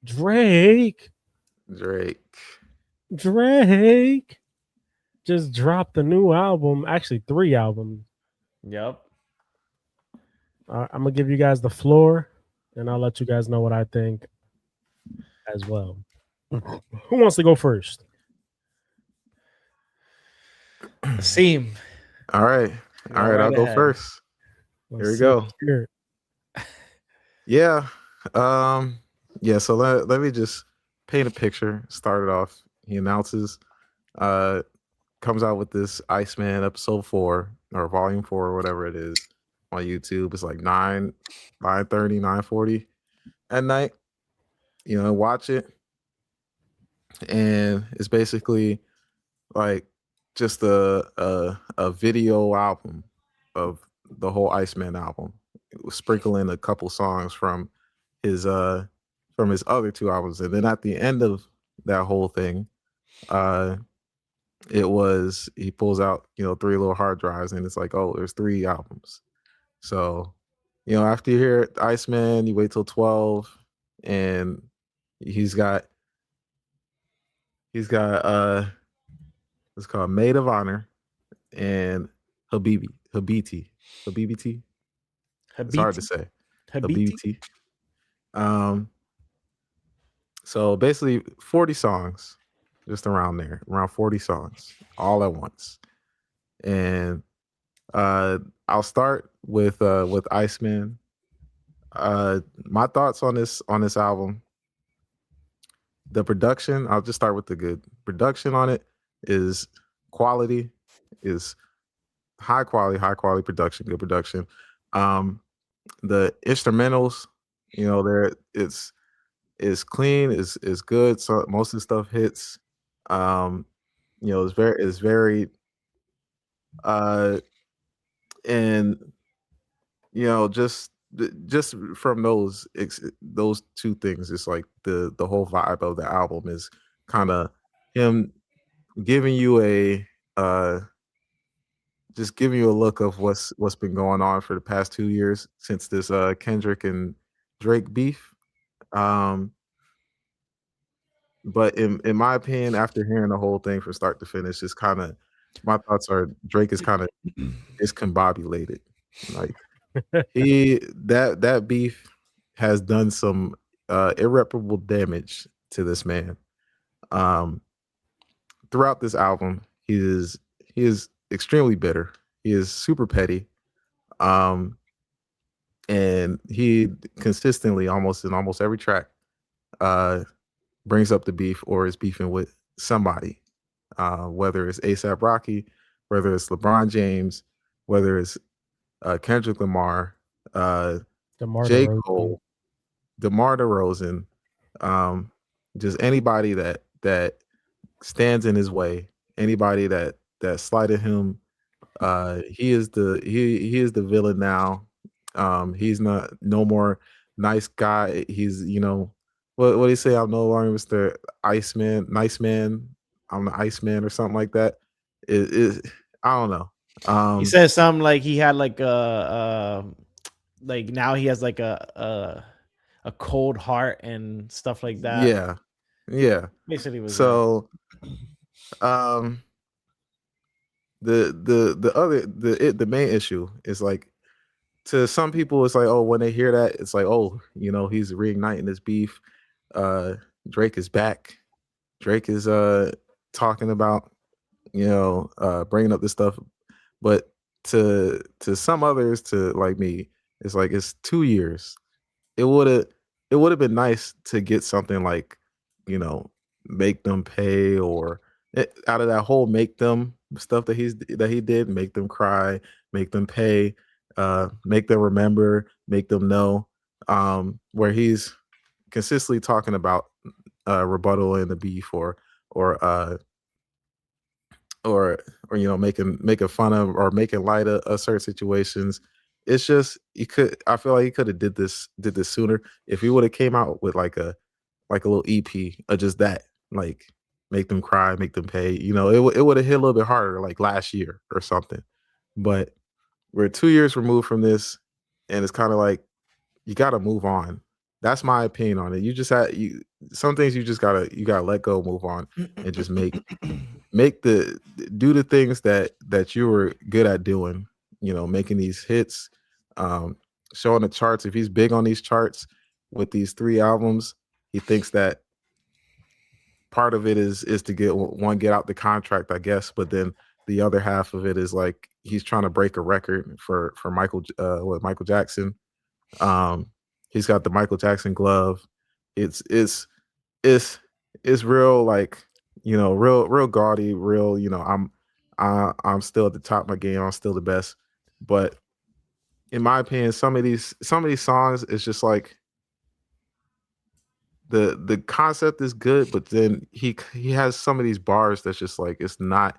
Drake, Drake. Drake just dropped a new album. Actually, three albums. Yep. I'm gonna give you guys the floor, and I'll let you guys know what I think as well. Who wants to go first? Seam. All right. All Go right, I'll right go ahead. first. Here Let's we see. go. Let's hear it. Yeah. Yeah, so let me just paint a picture. Start it off. He announces uh comes out with this Iceman episode 4 or volume 4 or whatever it is on YouTube. It's like 9:30, 9:40 at night. Watch it, and it's basically like just a video album of the whole Iceman album, sprinkling a couple songs his uh from his other two albums, and then at the end of that whole thing, uh he pulls out three little hard drives, and it's like, oh, there's three albums. So after you hear Iceman, you wait till 12, and he's got it's called Maid of Honor and Habibti. Habibti. It's hard to Habiti. say. Habiti. Habibti. Um, so basically 40 songs, just around there, around 40 songs, all at once. And I'll start with Iceman. My thoughts on this album. The production, I'll just start with the good. Production on it is quality, is high quality production, good production. Um, the instrumentals, there it's clean, is good. So most of the stuff hits. Um, it's very uh and just from those two things, it's like the whole vibe of the album is kind of him giving you a just giving you a look of what's been going on for the past 2 years since this Kendrick and Drake beef. Um, but in my opinion, after hearing the whole thing from start to finish, it's kind of my thoughts are Drake is kind of discombobulated. Like that beef has done some irreparable damage to this man. Um, Throughout this album, he is extremely bitter. He is super petty. Um, and he consistently, almost in almost every track, uh, brings up the beef or is beefing with somebody, whether it's ASAP Rocky, whether it's LeBron James, whether it's Kendrick Lamar, uh, DeMar J. DeRozan. Cole, DeMar DeRozan, um, just anybody that stands in his way, anybody that slighted him. He is the villain now. He's not no more nice guy. He's what do you say? I'm no longer Mr. Iceman, nice man. I'm the Iceman or something like that. It I don't know. He Um, says something like he had like like now he has like a cold heart and stuff like that. yeah, yeah. Basically was that. So um the main issue is like, to some people it's like, oh, when they hear that, it's like, oh, he's reigniting this beef. uh Drake is back. Drake is talking about, bringing up this stuff. But to some others, to like me, it's like, it's 2 years. it would have it would have been nice to get something like, you know make them pay, or out of that whole make them stuff that he did, make them cry, make them pay, make them remember, make them know, where he's consistently talking about rebuttal and the beef, or uh or making fun of or making light of certain situations. It's just, I feel like he could have did this sooner. If he would have came out with like a little EP of just that, like, make them cry, make them pay. It would have hit a little bit harder, like last year or something. But we're 2 years removed from this, and it's kind of like, you got to move on. That's my opinion on it. You just had some things you gotta let go, move on, and just make the do the things that you were good at doing. Making these hits, um, showing the charts. If he's big on these charts with these 3 albums, he thinks that part of it is to get out the contract, I guess. But then the other half of it is like he's trying to break a record for Michael Jackson. Um, he's got the Michael Jackson glove. It's it's it's it's real, like, real gaudy, real. I'm still at the top of my game. I'm still the best. But in my opinion, some of these songs, it's just like the concept is good, but then he has some of these bars that's just like it's not.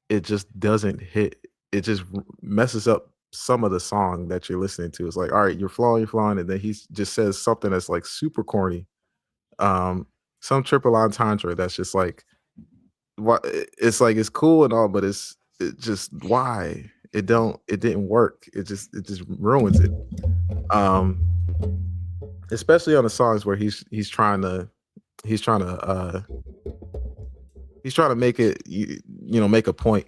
It just doesn't hit. It just messes up some of the song that you're listening to. It's like, all right, you're flowing, and then he just says something that's like super corny. Um, some triple entendre that's just like, what? It's like it's cool and all, but it just why it didn't work. It just ruins it. Um, especially on the songs where he's trying to uh he's trying to make it make a point,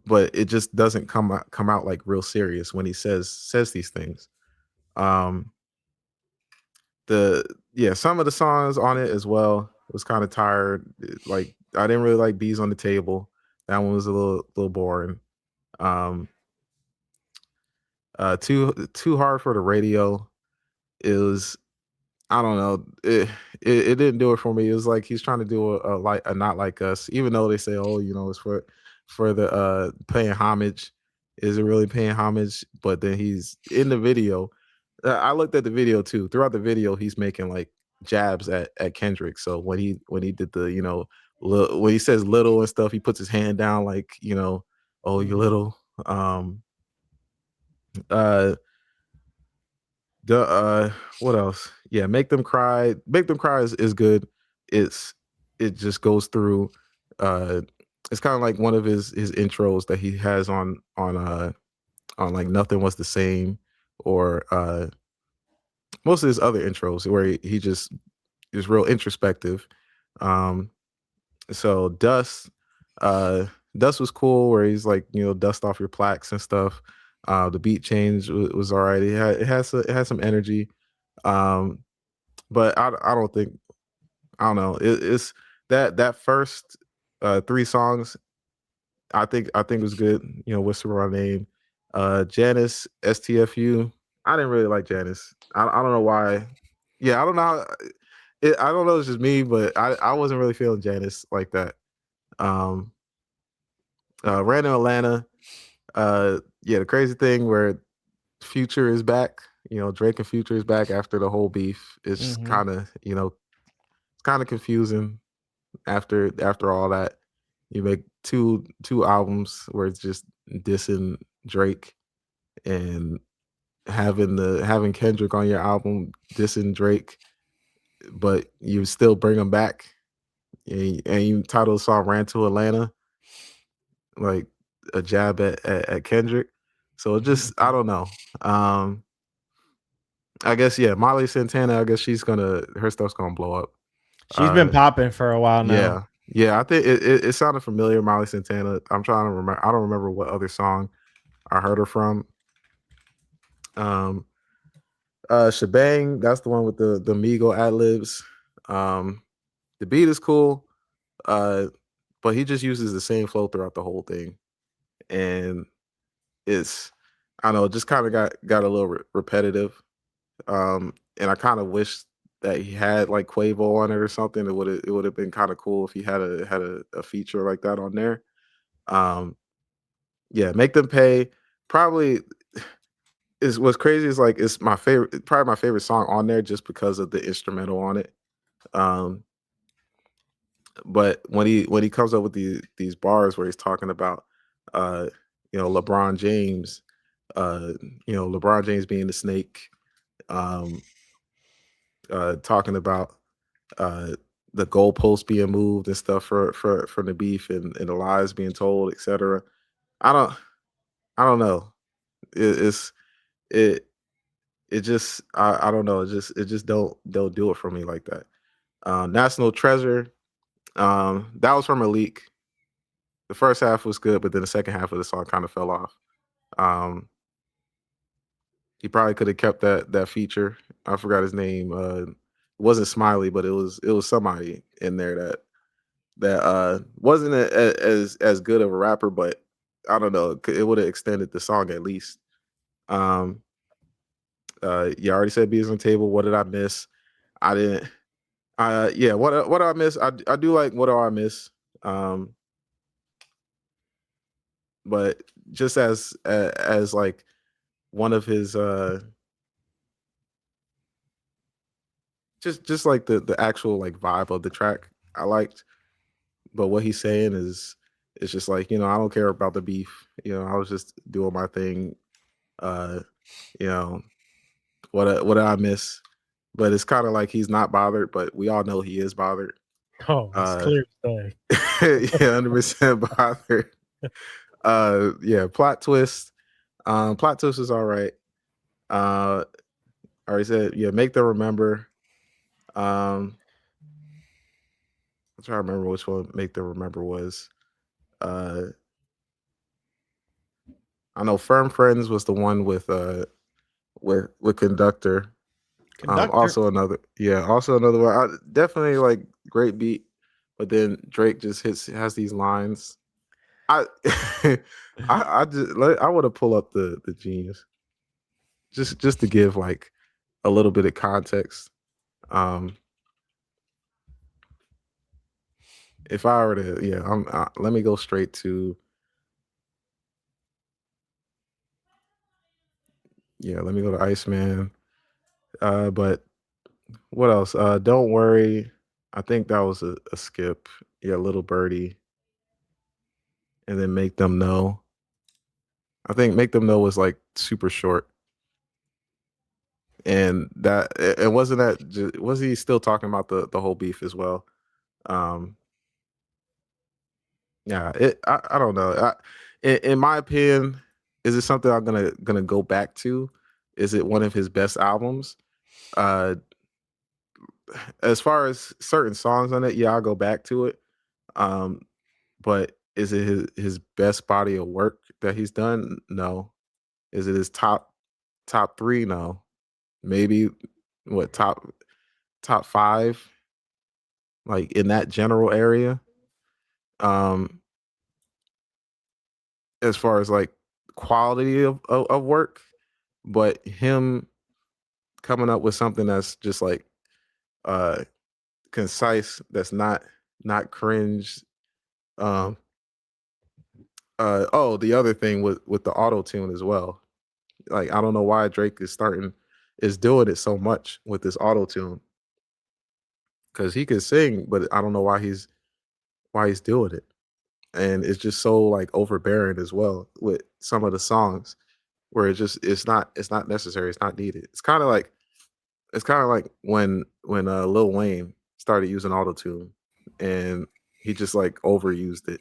but it just doesn't come out like real serious when he says these things. Um, the yeah, some of the songs on it as well was kind of tired. Like, I didn't really like Bees on the Table. That one was a little boring. Um, too hard for the radio. It was, I don't know. It didn't do it for me. It was like he's trying to do a Not Like Us, even though they say, oh, it's for the paying homage. Is it really paying homage? But then he's in the video. I looked at the video too. Throughout the video, he's making like jabs at Kendrick. So when he did the when he says little and stuff, he puts his hand down like, oh, you little. Uh the What else? Yeah, Make Them Cry. Make Them Cry is good. It's it just goes through. Uh, it's kind of like one of his intros that he has on like Nothing Was the Same, or most of his other intros where he just is real introspective. Um, so uh, Dust was cool, where he's like, dust off your plaques and stuff. The beat change was all right. It has some energy. Um, but I don't think, I don't know. It's that first 3 songs. I think was good. Whisper My Name, Janice, STFU. I didn't really like Janice. I don't know why. Yeah, I don't know. I don't know. It's just me, but I wasn't really feeling Janice like that. Um, Random Atlanta. Yeah, the crazy thing where Future is back. Drake and Future is back after the whole beef. It's Mhm. kind of it's kind of confusing after all that. You make two albums where it's just dissing Drake, and having Kendrick on your album dissing Drake, but you still bring him back, and you title the song "Ran to Atlanta," like a jab at Kendrick. So it just, I don't know. I guess, yeah, Molly Santana. I guess her stuff's gonna blow up. She's been popping for a while now. Yeah. I think it sounded familiar, Molly Santana. I'm trying to remember. I don't remember what other song I heard her from. Um, Shebang. That's the one with the Migo ad libs. The beat is cool, uh, but he just uses the same flow throughout the whole thing, and it's, I don't know, just kind of got a little repetitive. And I kind of wish that he had like Quavo on it or something. It would have been kind of cool if he had a feature like that on there. Um, yeah, Make Them Pay. Probably is what's crazy is like it's probably my favorite song on there just because of the instrumental on it. Um, but when he comes up with these bars where he's talking about uh, LeBron James, uh, LeBron James being the snake, um, talking about uh, the goalposts being moved and stuff for the beef, and the lies being told, etc. I don't I don't know. It's it it just, I don't know. It just don't do it for me like that. National Treasure. That was from a leak. The first half was good, but then the second half of the song kind of fell off. Um, he probably could have kept that feature. I forgot his name. It wasn't Smiley, but it was somebody in there that wasn't as good of a rapper, but I don't know. It would have extended the song at least. Um, you already said beats on the table. What did I miss? I didn't. Yeah. What do I miss? I do like what do I miss? Um, but just as like one of his just like the actual like vibe of the track I liked, but what he's saying is it's just like, I don't care about the beef. I was just doing my thing. Uh, you know, what did I miss? But it's kind of like he's not bothered, but we all know he is bothered. Oh, it's Uh, clear as day. yeah, 100% bothered. Yeah, plot twist. Plot twist is all right. I already said, yeah, make them remember. I'm trying to remember which one make them remember was. Uh, I know Firm Friends was the one with Conductor. Conductor. Also another one. Definitely like great beat, but then Drake just has these lines. I I want to pull up the Genius just to give like a little bit of context. Um, if I were to, yeah, let me go straight to, yeah, let me go to Iceman. But what else? Don't worry. I think that was a skip. Yeah, Little Birdie, and then Make Them Know. I think Make Them Know was like super short, and that it wasn't that. Was he still talking about the whole beef as well? Um, yeah, I don't know. In my opinion, is it something I'm gonna go back to? Is it one of his best albums? Uh, as far as certain songs on it, yeah, I'll go back to it. Um, but is it his best body of work that he's done? No. Is it his top three? No. Maybe what top five, like in that general area. Um, as far as like quality of work, but him coming up with something that's just like uh concise, that's not cringe. Um, oh, the other thing with the auto tune as well. Like I don't know why Drake is doing it so much with this auto tune because he can sing, but I don't know why he's doing it, and it's just so like overbearing as well with some of the songs where it's not necessary, it's not needed. It's kind of like when Lil Wayne started using auto tune, and he just like overused it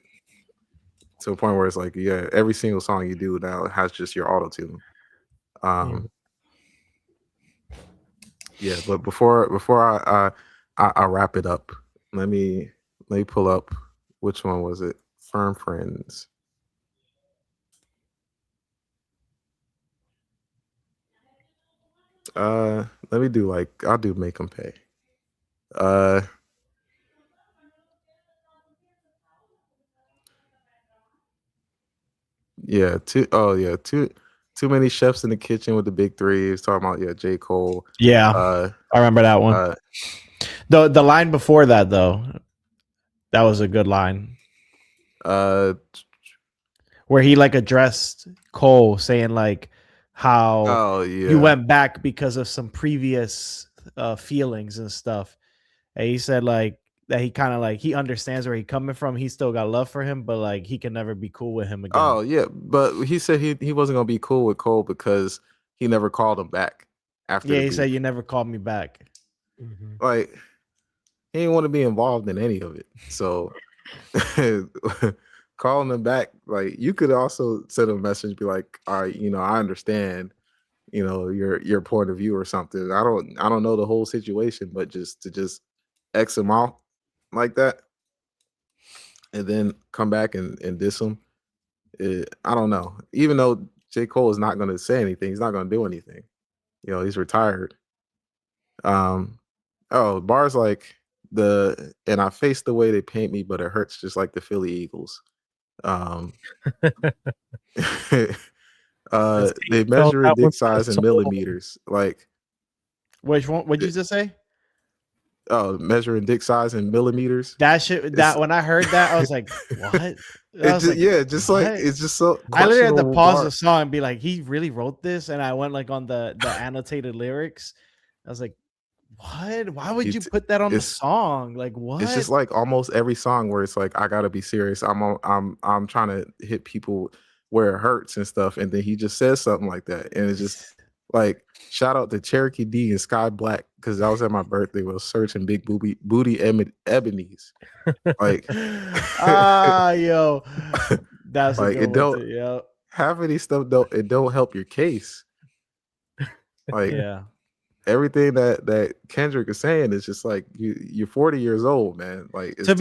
to a point where it's like, yeah, every single song you do now has just your auto tune. Mhm. Um, yeah, but before I wrap it up, let me pull up which one was it? Firm Friends. Let me do like I'll do Make 'Em Pay. Uh, yeah, too many chefs in the kitchen with the big three. He's talking about, yeah, J. Cole. Yeah, Uh, I remember that one. uh, The line before that though, that was a good line uh, where he like addressed Cole, saying like how oh you yeah. went back because of some previous feelings and stuff. And he said like that he kind of like he understands where he coming from. He still got love for him, but like he can never be cool with him again. Oh yeah, but he said he wasn't gonna be cool with Cole because he never called him back after Yeah, the he said you beef. never called me back. Mhm. Like he didn't want to be involved in any of it. So calling him back, like you could also send a message, be like, all right, I understand, your point of view or something. I don't know the whole situation, but just to just X him out like that, and then come back and diss him. I don't know. Even though J. Cole is not going to say anything, he's not going to do anything. You know, he's retired. Bars like and I face the way they paint me, but it hurts just like the Philly Eagles. They measure in dick size in millimeters. Like, which one? What'd you just say? Measuring dick size in millimeters. That shit. That when I heard that, I was like, "What?" It's just so. I literally had to pause bar. the song and be like, "He really wrote this?" And I went like on the annotated lyrics. I was like, "What? Why would you put that on the song? Like, what?" It's just like almost every song where it's like, I gotta be serious. I'm trying to hit people where it hurts and stuff, and then he just says something like that, and it's just like, shout out to Cherokee D and Sky Black, because I was at my birthday. We was searching big booty ebonies. Like, yo, that's like, it. Don't, yeah. Half of these stuff don't help your case. Like, yeah. Everything that Kendrick is saying is just like, you're 40 years old, man. Like, it's to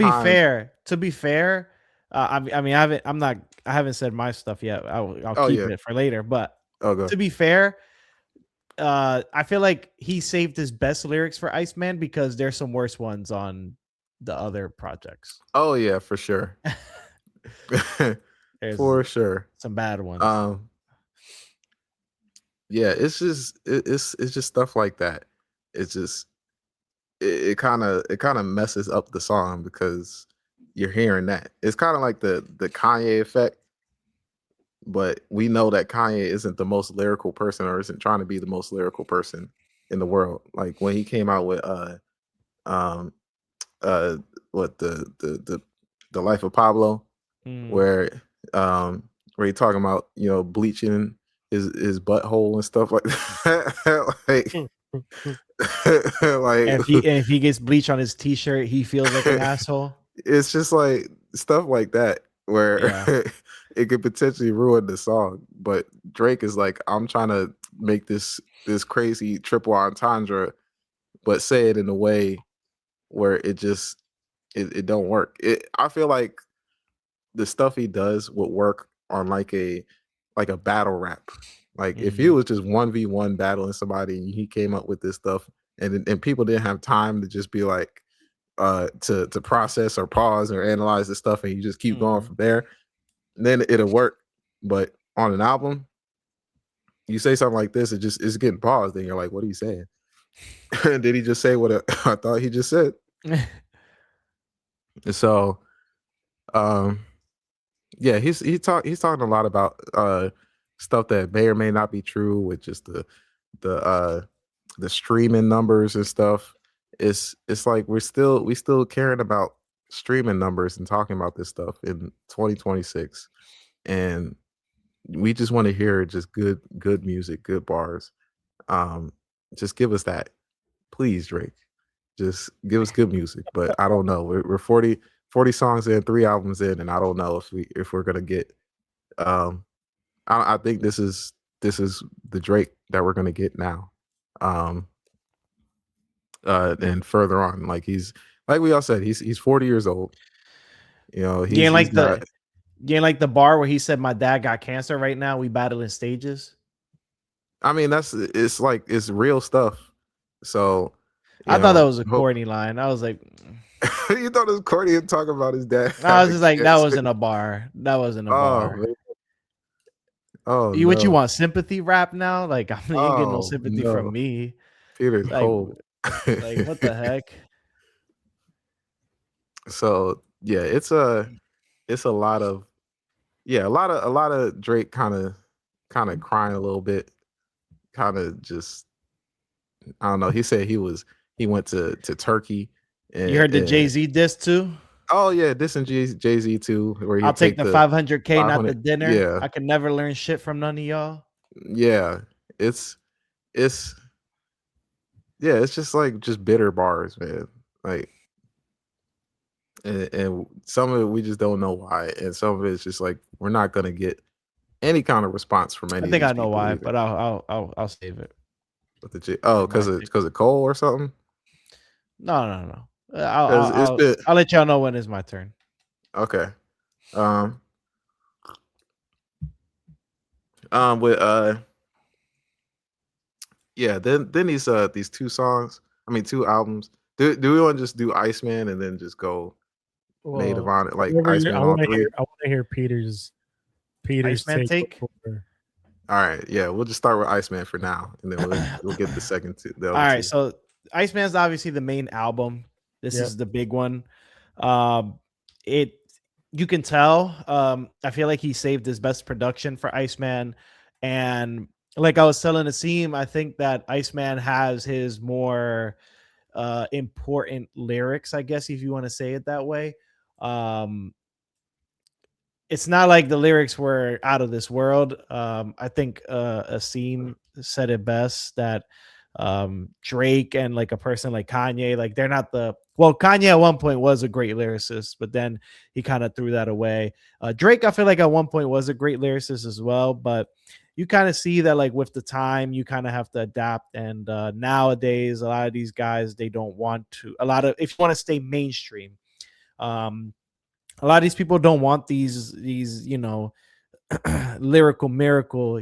be fair, I mean, I haven't said my stuff yet. I'll keep it for later. But to be fair, I feel like he saved his best lyrics for Iceman because there's some worse ones on the other projects. Oh yeah, for sure. For sure, some bad ones. Yeah, it's just stuff like that. It's just it kind of messes up the song because you're hearing that. It's kind of like the Kanye effect, but we know that Kanye isn't the most lyrical person, or isn't trying to be the most lyrical person in the world. Like when he came out with what the Life of Pablo, where he talking about, you know, bleaching his butthole and stuff like that. Like, and if he gets bleach on his t-shirt, he feels like an asshole. It's just like stuff like that where it could potentially ruin the song. But Drake is like, I'm trying to make this crazy triple entendre, but say it in a way where it just it don't work. I feel like the stuff he does would work on like a battle rap. Like if he was just 1v1 battling somebody and he came up with this stuff, and people didn't have time to just be like to process or pause or analyze the stuff, and you just keep going from there, then it'll work. But on an album, you say something like this, it's getting paused, and you're like, what are you saying? Did he just say what I thought he just said? So yeah, he's talking a lot about stuff that may or may not be true, with just the streaming numbers and stuff. It's like we still caring about streaming numbers and talking about this stuff in 2026, and we just want to hear just good music, good bars. Just give us that, please, Drake. Just give us good music. But I don't know. We're 40 songs in, 3 albums in, and I don't know if we're gonna get. I think this is the Drake that we're gonna get now. And further on, like like we all said, he's 40 years old. You know, he's like the bar where he said, "My dad got cancer right now. We battling stages." I mean, it's real stuff. So I thought that was a corny line. I was like, you thought it was corny and talking about his dad? I was just like, that wasn't a bar. That wasn't a bar. Man. Oh, what you want? Sympathy rap now? Like, you ain't getting no sympathy from me. Peter's cold. Like, what the heck? So yeah, it's a lot of Drake kind of crying a little bit, kind of just, I don't know. He said he went to Turkey. And, you heard the Jay-Z diss too? Oh yeah, dissing Jay-Z too. Where I'll take the 500K, not the dinner. Yeah, I can never learn shit from none of y'all. Yeah, it's just like just bitter bars, man. Like, and some of it we just don't know why, and some of it's just like we're not gonna get any kind of response from any. I think I know why, but I'll save it. Because of Cole or something? No. I'll let y'all know when it's my turn. Okay. With yeah, then these two songs, two albums. Do we want to just do Iceman and then just go Maid of Honor, like Iceman all three? I want to hear Peter's Iceman take. All right, yeah, we'll just start with Iceman for now, and then we'll get the second two. All right, so Iceman's obviously the main album. This is the big one. You can tell. I feel like he saved his best production for Iceman, and like I was telling Asim, I think that Iceman has his more important lyrics, I guess, if you want to say it that way. It's not like the lyrics were out of this world. I think Asim said it best that Drake and like a person like Kanye, like they're not Kanye at one point was a great lyricist, but then he kind of threw that away. Drake, I feel like at one point was a great lyricist as well, but you kind of see that like with the time, you kind of have to adapt. And nowadays, a lot of these guys, they don't want to. If you want to stay mainstream, a lot of these people don't want these lyrical miracle,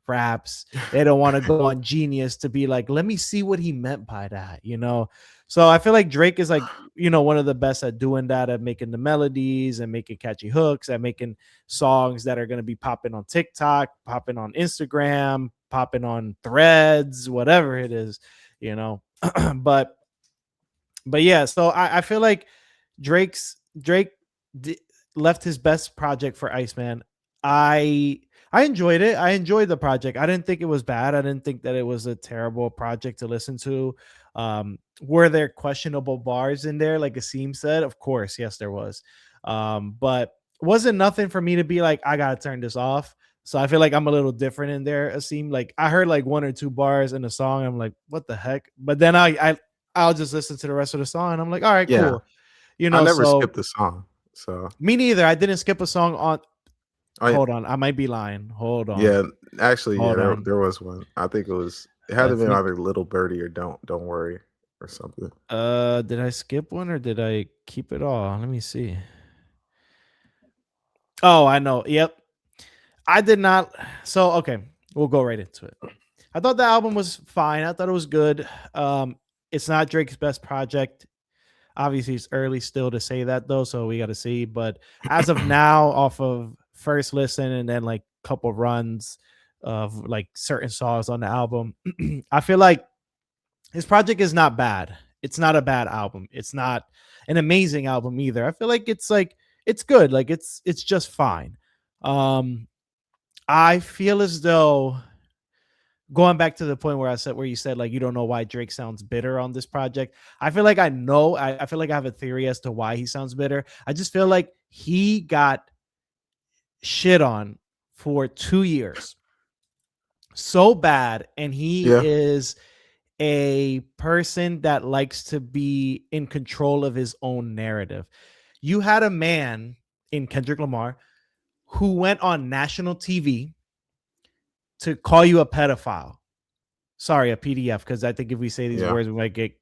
raps. They don't want to go on Genius to be like, let me see what he meant by that, So I feel like Drake is like, one of the best at doing that, at making the melodies and making catchy hooks, at making songs that are going to be popping on TikTok, popping on Instagram, popping on Threads, whatever it is, but yeah, so I feel like Drake left his best project for Iceman. I enjoyed it. I enjoyed the project. I didn't think it was bad. I didn't think that it was a terrible project to listen to. Were there questionable bars in there, like Asim said? Of course, yes, there was. But wasn't nothing for me to be like, I gotta turn this off. So I feel like I'm a little different in there. Asim, like I heard like one or two bars in the song. I'm like, what the heck? But then I'll just listen to the rest of the song and I'm like, all right, cool. I never skipped the song. So me neither. I didn't skip a song on. Hold on, I might be lying. Hold on. Yeah, actually, there was one. I think it had to be either Little Birdie or Don't Worry or something. Did I skip one or did I keep it all? Let me see. Oh, I know. Yep, I did not. So okay, we'll go right into it. I thought the album was fine. I thought it was good. It's not Drake's best project. Obviously, it's early still to say that though, so we got to see. But as of now, off of first listen and then like couple runs of like certain songs on the album, I feel like his project is not bad. It's not a bad album. It's not an amazing album either. I feel like it's good. Like it's just fine. I feel as though, going back to the point where you said like you don't know why Drake sounds bitter on this project. I feel like I know. I feel like I have a theory as to why he sounds bitter. I just feel like he got shit on for 2 years so bad, and he is a person that likes to be in control of his own narrative. You had a man in Kendrick Lamar who went on national TV to call you a pedophile. Sorry, a PDF, because I think if we say these words, we might get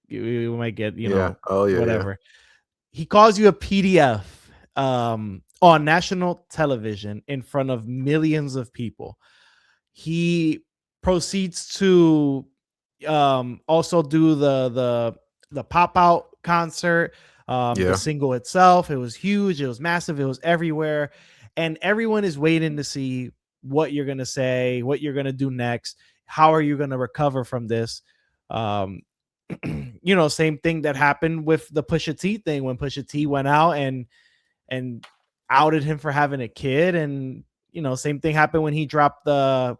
whatever. He calls you a PDF on national television in front of millions of people. He proceeds to also do the pop out concert. The single itself, it was huge, it was massive, it was everywhere, and everyone is waiting to see what you're gonna say, what you're gonna do next. How are you gonna recover from this? Same thing that happened with the Pusha T thing when Pusha T went out and outed him for having a kid, and same thing happened when he dropped For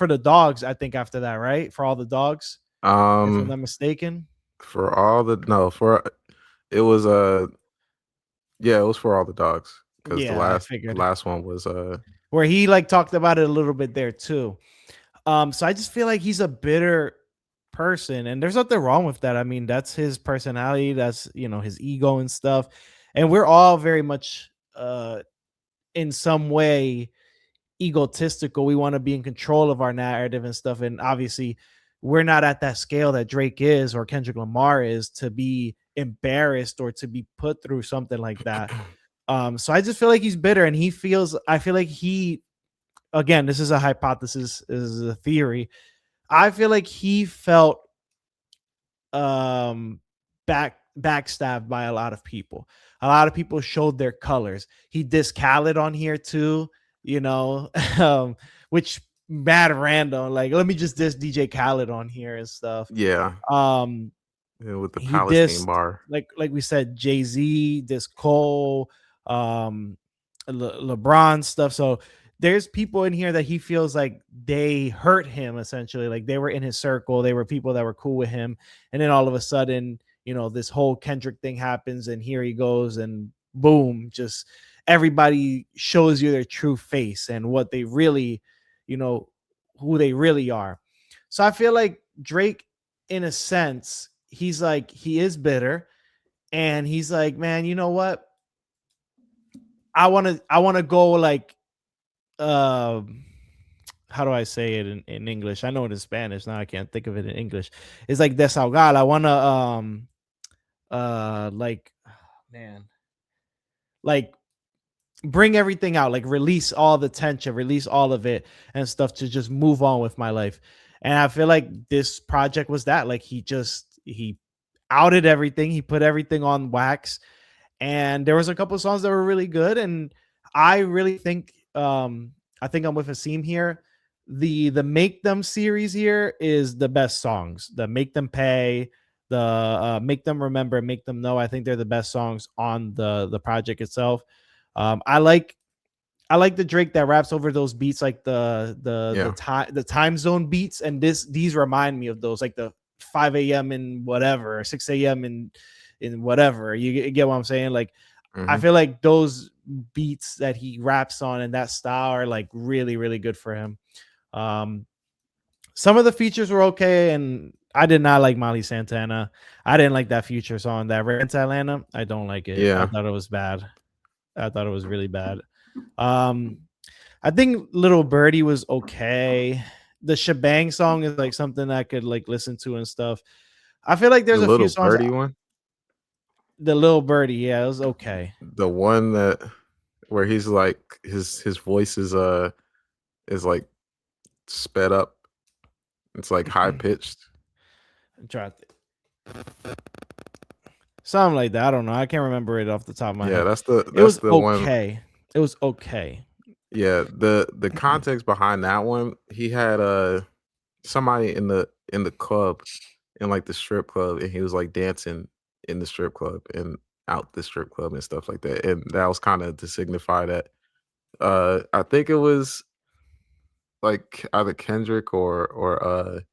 the Dogs, I think, after that, right? For All the Dogs, if I'm not mistaken. It was it was For All the Dogs, because the last one was where he like talked about it a little bit there too. So I just feel like he's a bitter person, and there's nothing wrong with that. I mean, that's his personality, that's his ego and stuff, and we're all very much in some way egotistical. We want to be in control of our narrative and stuff, and obviously we're not at that scale that Drake is or Kendrick Lamar is to be embarrassed or to be put through something like that. So I just feel like he's bitter, and I feel like again, this is a hypothesis, this is a theory. I feel like he felt um backstabbed by a lot of people. A lot of people showed their colors. He dissed Khaled on here too, which mad random. Like, let me just diss DJ Khaled on here and stuff. Yeah. Um, Yeah, with the he Palestine dissed, bar. like we said, Jay-Z, this Cole, LeBron stuff. So there's people in here that he feels like they hurt him essentially. Like they were in his circle, they were people that were cool with him, and then all of a sudden, this whole Kendrick thing happens, and here he goes, and boom, just everybody shows you their true face and what they really, who they really are. So I feel like Drake, in a sense, he is bitter, and he's like, man, you know what? I want to go like, how do I say it in English? I know it in Spanish. Now I can't think of it in English. It's like desahogar. I want to like, man, like bring everything out, like release all the tension, release all of it and stuff to just move on with my life. And I feel like this project was that. Like he outed everything, he put everything on wax, and there was a couple of songs that were really good. And I really think I think I'm with Asim here. The Make Them series here is the best songs. The Make Them Pay, the Make Them Remember, Make Them Know. I think they're the best songs on the project itself. I like the Drake that raps over those beats, like the time zone beats, and these remind me of those, like the 5 a.m. in whatever, or 6 a.m. in whatever. You get what I'm saying? Like, I feel like those beats that he raps on and that style are like really, really good for him. Some of the features were okay, and I did not like Molly Santana. I didn't like that Future song, that Ran to Atlanta. I don't like it. Yeah. I thought it was bad. I thought it was really bad. I think Little Birdie was okay. The Shebang song is like something I could like listen to and stuff. I feel like there's a few songs. Birdie one? The Little Birdie, yeah, it was okay. The one where he's like his voice is like sped up. It's like high pitched. Something like that. I don't know. I can't remember it off the top of my head. Yeah, that's the okay. One. It was okay. Yeah, the context behind that one, he had somebody in the club, in like the strip club, and he was like dancing in the strip club and out the strip club and stuff like that. And that was kind of to signify that I think it was like either Kendrick or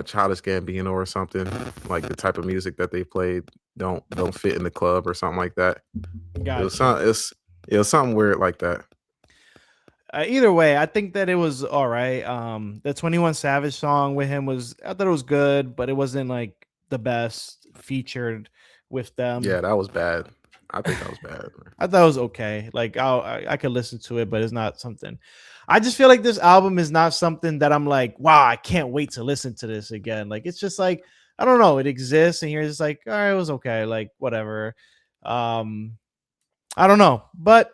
Childish Gambino or something, like the type of music that they played don't fit in the club or something like that. Gotcha. It was something weird like that. Either way, I think that it was all right. The 21 Savage song with him I thought it was good, but it wasn't like the best featured with them. Yeah, that was bad. I think that was bad. I thought it was okay. Like I could listen to it, but it's not something. I just feel like this album is not something that I'm like, wow, I can't wait to listen to this again. Like, it's just like, I don't know, it exists, and you're just like, all right, it was okay, like whatever. I don't know, but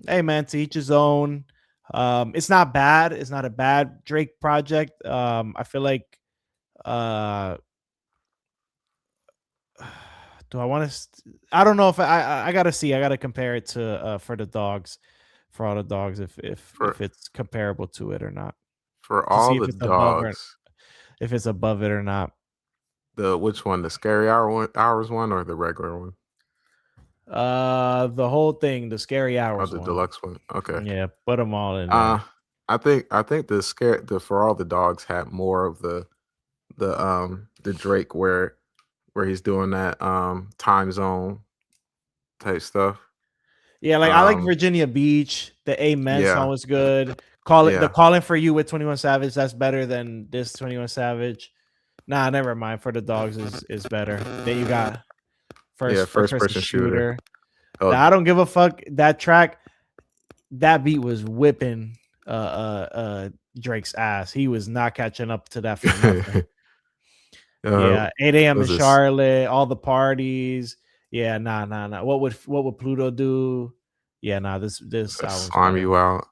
hey, man, to each his own. It's not bad. It's not a bad Drake project. I feel like do I want to I don't know if I gotta see. I gotta compare it to for the dogs, for all the dogs, if it's comparable to it or not. For all the dogs, if it's above it or not. Which one? The Scary Hours one or the regular one? The whole thing, the Scary Hours. Oh, the deluxe one. Okay. Yeah, put them all in there. I think the For All the Dogs had more of the Drake where he's doing that time zone type stuff. Yeah, like I like Virginia Beach. The Amen song was good. The Calling for You with 21 Savage, that's better than this 21 Savage. Nah, never mind. For the Dogs is better. Then you got first person shooter. Oh. Now, I don't give a fuck. That track, that beat was whipping Drake's ass. He was not catching up to that for nothing. Yeah, 8 a.m. in this? Charlotte, all the parties. Yeah, nah. What would Pluto do? Yeah, nah. This album's Slime better. You Out.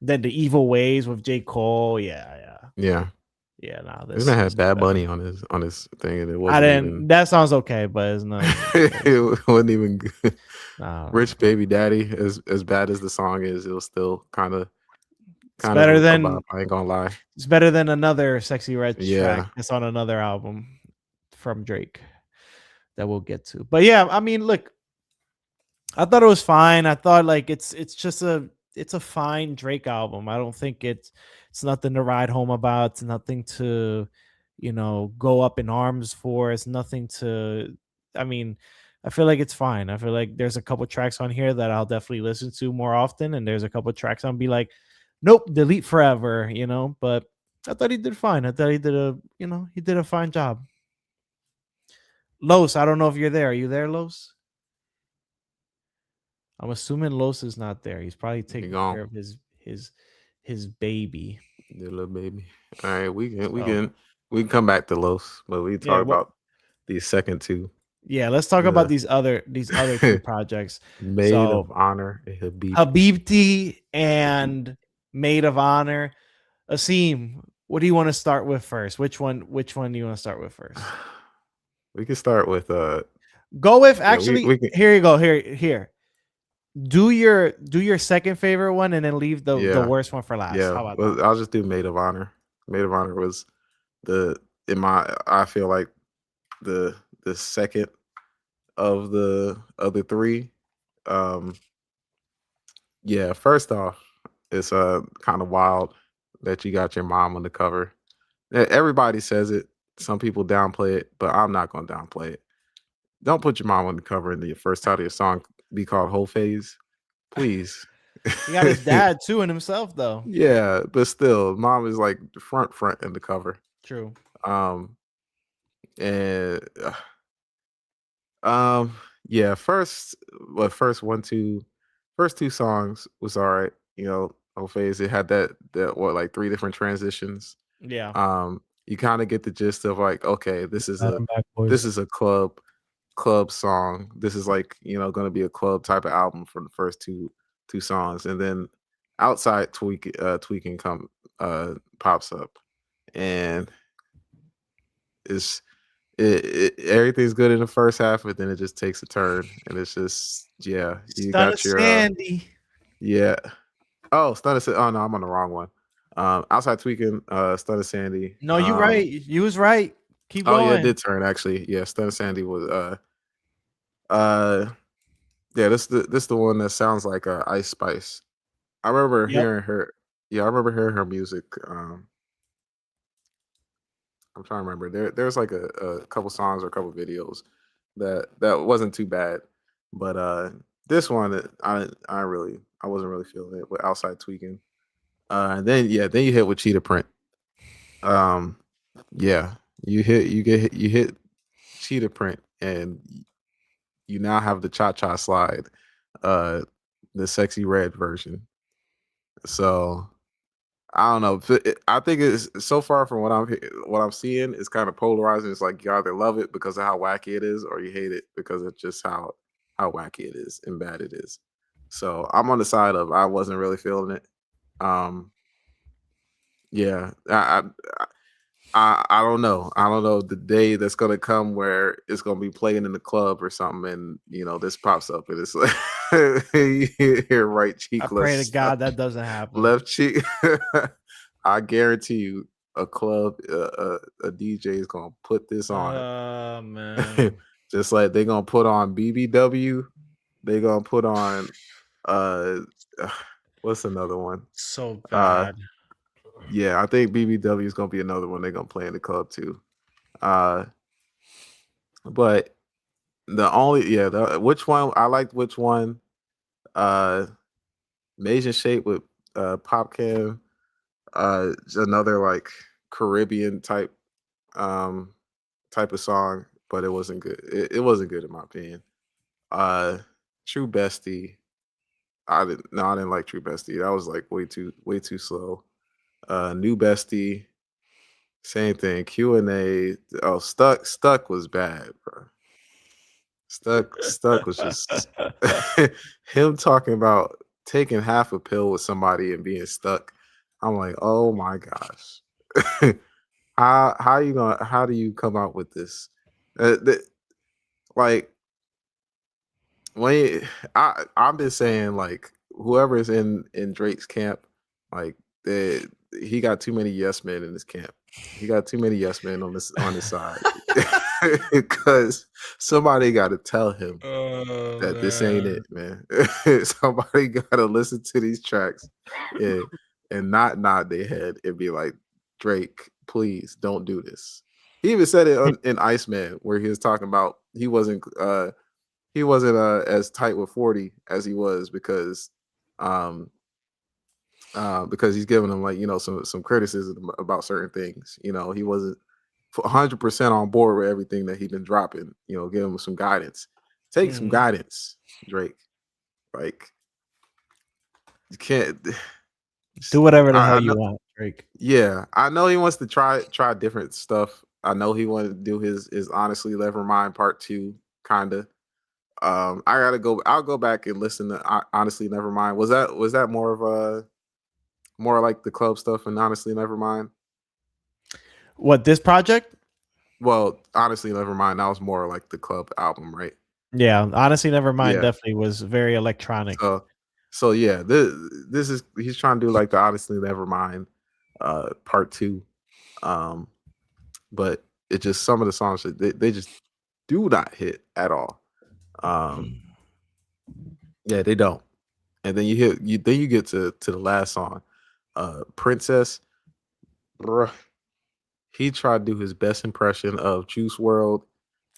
Then the Evil Ways with J. Cole. Yeah. Nah, This this man is had Bad better. Bunny on his thing, and it I wasn't didn't. even. That sounds okay, but it's not. It wasn't even good. Nah, Rich Baby Daddy, as bad as the song is, it was still kind of it's a better vibe. than I ain't gonna lie. it's better than another Sexy Red track Yeah, that's on another album from Drake that we'll get to. But yeah, I mean, look, I thought it was fine. I thought like it's just it's a fine Drake album. I don't think it's nothing to write home about. It's nothing to, go up in arms for. It's nothing to I mean, I feel like it's fine. I feel like there's a couple tracks on here that I'll definitely listen to more often, and there's a couple tracks I'll be like, nope, delete forever, but I thought he did fine. I thought he did a fine job. Los, I don't know if you're there. Are you there, Los? I'm assuming Los is not there. He's probably he taking care gone. of his baby. The little baby. All right, we So, can come back to Los, but we yeah, talk about these second two. yeah. Let's talk about The these other two projects. Maid So of Honor Habibti. Habibti and Maid of Honor. Asim, what do you want to start with first? Which one? Which one do you want to start with first? We can start with Go with yeah, actually. we can Here you go. Here. Do your second favorite one and then leave the yeah. worst one for last. Yeah. How about that? Well, I'll just do Maid of Honor. Maid of Honor was I feel like the second of the other three. Um yeah, first off, it's kind of wild that you got your mom on the cover. Everybody says it. Some people downplay it, but I'm not gonna downplay it. Don't put your mom on the cover and the first title of your song be called Whole Phase. Please. He got his dad too and himself though. Yeah, but still, mom is like the front in the cover. True. Um and yeah, first two songs was all right. Whole Phase. It had that what like three different transitions. Yeah. You kind of get the gist of like, okay, this is I'm back, boys. a club song. This is like, going to be a club type of album for the first two songs, and then outside tweaking pops up, and everything's good in the first half, but then it just takes a turn, and it's just you Son of got your Sandy. yeah. Oh, Stunner. Oh no, I'm on the wrong one. Outside tweaking, Stunner Sandy. No, you right. You was right. Keep Oh going. yeah, it did turn actually. Yeah, Stunner Sandy was yeah. This the one that sounds like Ice Spice. I remember Yep. hearing her. Yeah, I remember hearing her music. I'm trying to remember. There's like a couple songs or a couple videos that wasn't too bad, but this one I wasn't really feeling it with outside tweaking. And then you hit with Cheetah Print. Yeah, you hit Cheetah Print, and you now have the Cha Cha Slide, the Sexy Red version. So I don't know. I think it's so far from what I'm seeing. It's kind of polarizing. It's like you either love it because of how wacky it is, or you hate it because of just how wacky it is and bad it is. So I'm on the side of I wasn't really feeling it. Yeah, I don't know. I don't know the day that's gonna come where it's gonna be playing in the club or something, and this pops up and it's like your right cheek. I pray to God that doesn't happen. Left cheek. I guarantee you, a club, a DJ is gonna put this on. Man. Just like they're gonna put on BBW, they're gonna put on what's another one? So bad. Yeah, I think BBW is gonna be another one they're gonna play in the club too. But which one I liked which one? Asian Shape with Pop Cam, another like Caribbean type of song, but it wasn't good. It wasn't good in my opinion. True Bestie, I didn't like True Bestie. That was like way too slow. New Bestie, Same thing. Q&A. Oh, stuck was bad, bro. Stuck was just him talking about taking half a pill with somebody and being stuck. I'm like, oh my gosh. How do you come out with this? Like when I've been saying like whoever is in Drake's camp, like he got too many yes men in his camp. He got too many yes men on his side because somebody got to tell him that this ain't it, man. Somebody got to listen to these tracks and not nod their head and be like, Drake, please don't do this. He even said it in Iceman where he was talking about he wasn't as tight with 40 as he was because he's giving him like, you know, some criticism about certain things. You know, he wasn't 100% on board with everything that he'd been dropping. You know, give him some guidance. Take some guidance, Drake. Like you can't do whatever the hell you want, Drake. Yeah, I know he wants to try different stuff. I know he wanted to do his Honestly Nevermind Part 2, kinda. I'll go back and listen to Honestly Nevermind. Was that more of a more like the club stuff and Honestly Nevermind? What, this project? Well, Honestly Nevermind, that was more like the club album, right? Yeah, Honestly Nevermind definitely was very electronic. So yeah, this is he's trying to do like the Honestly Nevermind Part 2. But it just some of the songs they just do not hit at all. Yeah, they don't. And then you get to the last song, Princess. Bruh, he tried to do his best impression of Juice WRLD.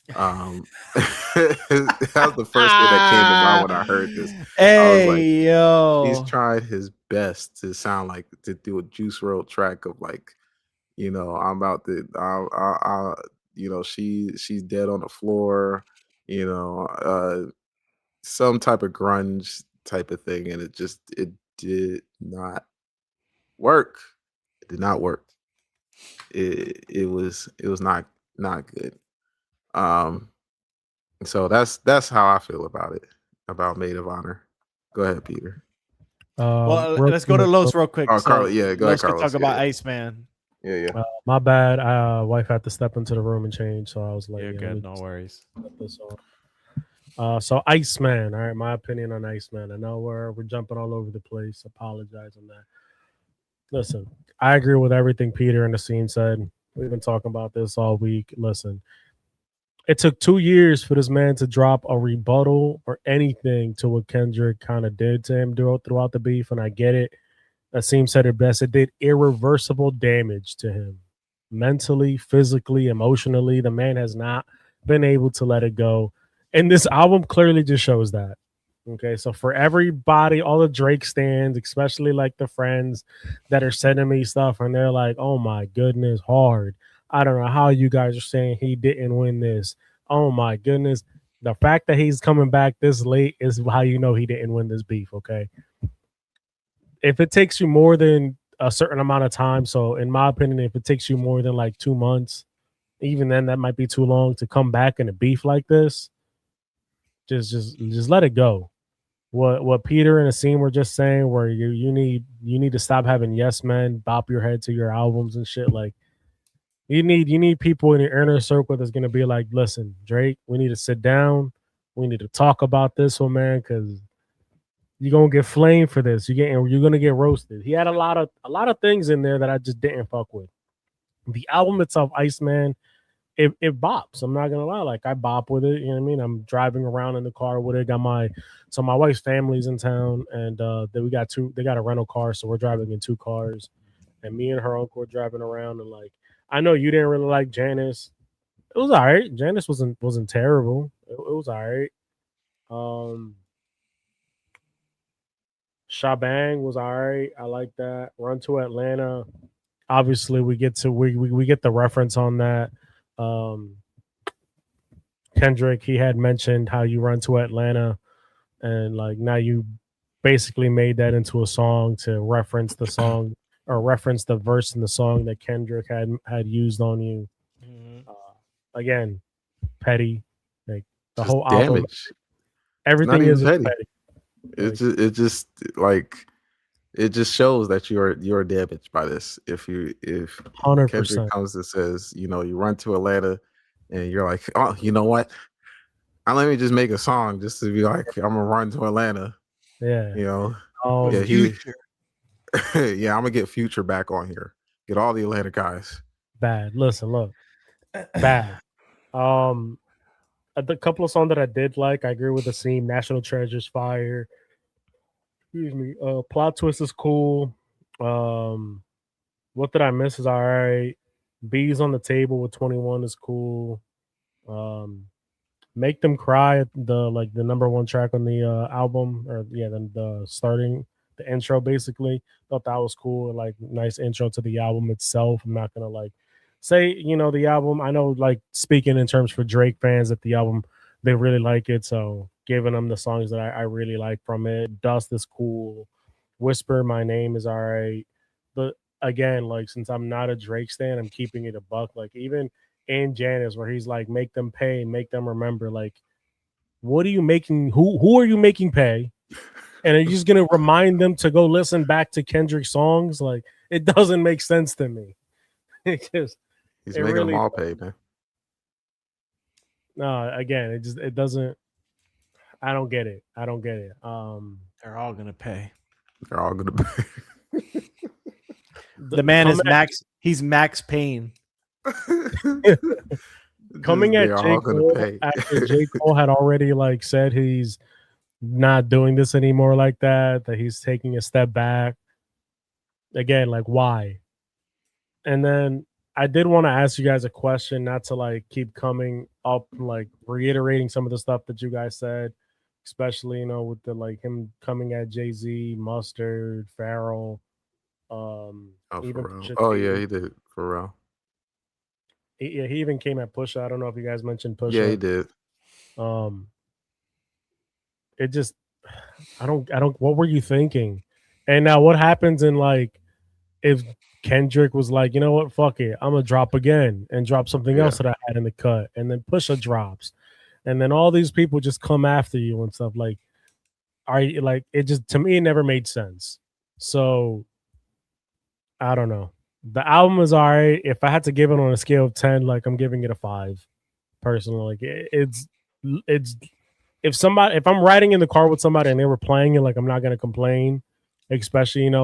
That was the first thing that came to mind when I heard this. Hey, I was like, yo, he's tried his best to sound like to do a Juice WRLD track of like, you know, I'm about to, you know, she's dead on the floor, you know, some type of grunge type of thing, and it did not work. It did not work. It was not good. So that's how I feel about it, about Maid of Honor. Go ahead, Peter. Well, let's go to Los real quick. Oh, Carlos, yeah, go ahead, Carlos. Talk about Iceman. Yeah. My bad. Wife had to step into the room and change, so I was like, "You're good, no worries." So Iceman. All right, my opinion on Iceman. I know we're jumping all over the place. Apologize on that. Listen, I agree with everything Peter and the scene said. We've been talking about this all week. Listen, it took 2 years for this man to drop a rebuttal or anything to what Kendrick kind of did to him throughout the beef, and I get it. Asim said it best. It did irreversible damage to him, mentally, physically, emotionally. The man has not been able to let it go, and this album clearly just shows that. Okay, so for everybody, all the Drake stands, especially like the friends that are sending me stuff, and they're like, "Oh my goodness, hard. I don't know how you guys are saying he didn't win this. Oh my goodness." The fact that he's coming back this late is how you know he didn't win this beef, okay? If it takes you more than a certain amount of time, so in my opinion, if it takes you more than like 2 months, even then that might be too long to come back in a beef like this. Just let it go. What Peter and Asim were just saying, where you need to stop having yes men bop your head to your albums and shit. Like you need people in your inner circle that's gonna be like, listen, Drake, we need to sit down, we need to talk about this one, man, because you're gonna get flamed for this. You're gonna get roasted. He had a lot of things in there that I just didn't fuck with. The album itself, Iceman, it bops. I'm not gonna lie, like I bop with it. You know what I mean? I'm driving around in the car with it. My wife's family's in town, and they got a rental car, so we're driving in 2 cars, and me and her uncle were driving around, and like I know you didn't really like Janice. It was all right. Janice wasn't terrible. It was all right. Shabang was all right. I like that. Run to Atlanta. Obviously, we get the reference on that. Kendrick, he had mentioned how you run to Atlanta, and like now you basically made that into a song to reference the song or reference the verse in the song that Kendrick had used on you. Again, petty, like the just whole album, damage. everything is petty. petty. It just shows that you're damaged by this. If 100%. Kendrick comes and says, you run to Atlanta and you're like, oh, you know what? Let me just make a song just to be like, I'm gonna run to Atlanta. Yeah. Future. Yeah, I'm gonna get Future back on here. Get all the Atlanta guys. Bad. Listen, look. Bad. A couple of songs that I did like, I agree with the scene. National Treasure's fire. Excuse me. Plot Twist is cool. What Did I Miss is all right. Bees on the Table with 21 is cool. Make Them Cry, the number one track on the album, or the starting, the intro, basically. Thought that was cool. Like, nice intro to the album itself. I'm not gonna say the album. I know, like, speaking in terms for Drake fans, that the album, they really like it. So giving them the songs that I really like from it. Dust is cool. Whisper My Name is all right. But again, like, since I'm not a Drake stan, I'm keeping it a buck. Like, even in Janice, where he's like, make them pay, make them remember. Like, what are you making? Who are you making pay? And are you just gonna remind them to go listen back to Kendrick's songs? Like, it doesn't make sense to me. He's making them all pay, man. No, again, it doesn't. I don't get it. They're all gonna pay. They're all gonna pay. The man is Max. He's Max Payne. Coming at J. Cole after J. Cole had already said he's not doing this anymore like that he's taking a step back. Again, why? And then I did want to ask you guys a question, not to keep coming up, reiterating some of the stuff that you guys said, especially, with the him coming at Jay-Z, Mustard, Pharrell, even yeah, he did Pharrell. He even came at Pusha. I don't know if you guys mentioned Pusha. Yeah, he did. It just, I don't. What were you thinking? And now, what happens in if Kendrick was like, you know what, fuck it, I'm gonna drop again and drop something else that I had in the cut, and then Pusha drops, and then all these people just come after you and stuff. Are you it just, to me, it never made sense. So I don't know. The album is all right. If I had to give it on a scale of 10, I'm giving it a 5 personally. It's if I'm riding in the car with somebody and they were playing it, I'm not gonna complain, especially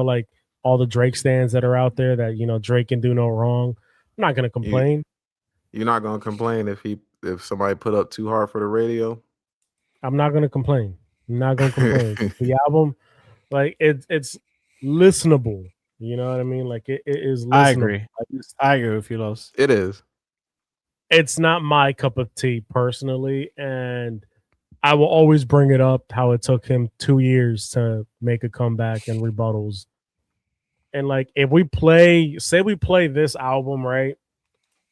all the Drake stands that are out there that Drake can do no wrong. I'm not gonna complain. You're not gonna complain if somebody put up Too Hard for the Radio? I'm not gonna complain. The album, it's listenable. You know what I mean? It is listenable. I agree. I agree with you, Los. It is. It's not my cup of tea personally, and I will always bring it up how it took him 2 years to make a comeback and rebuttals. And if we play this album, right,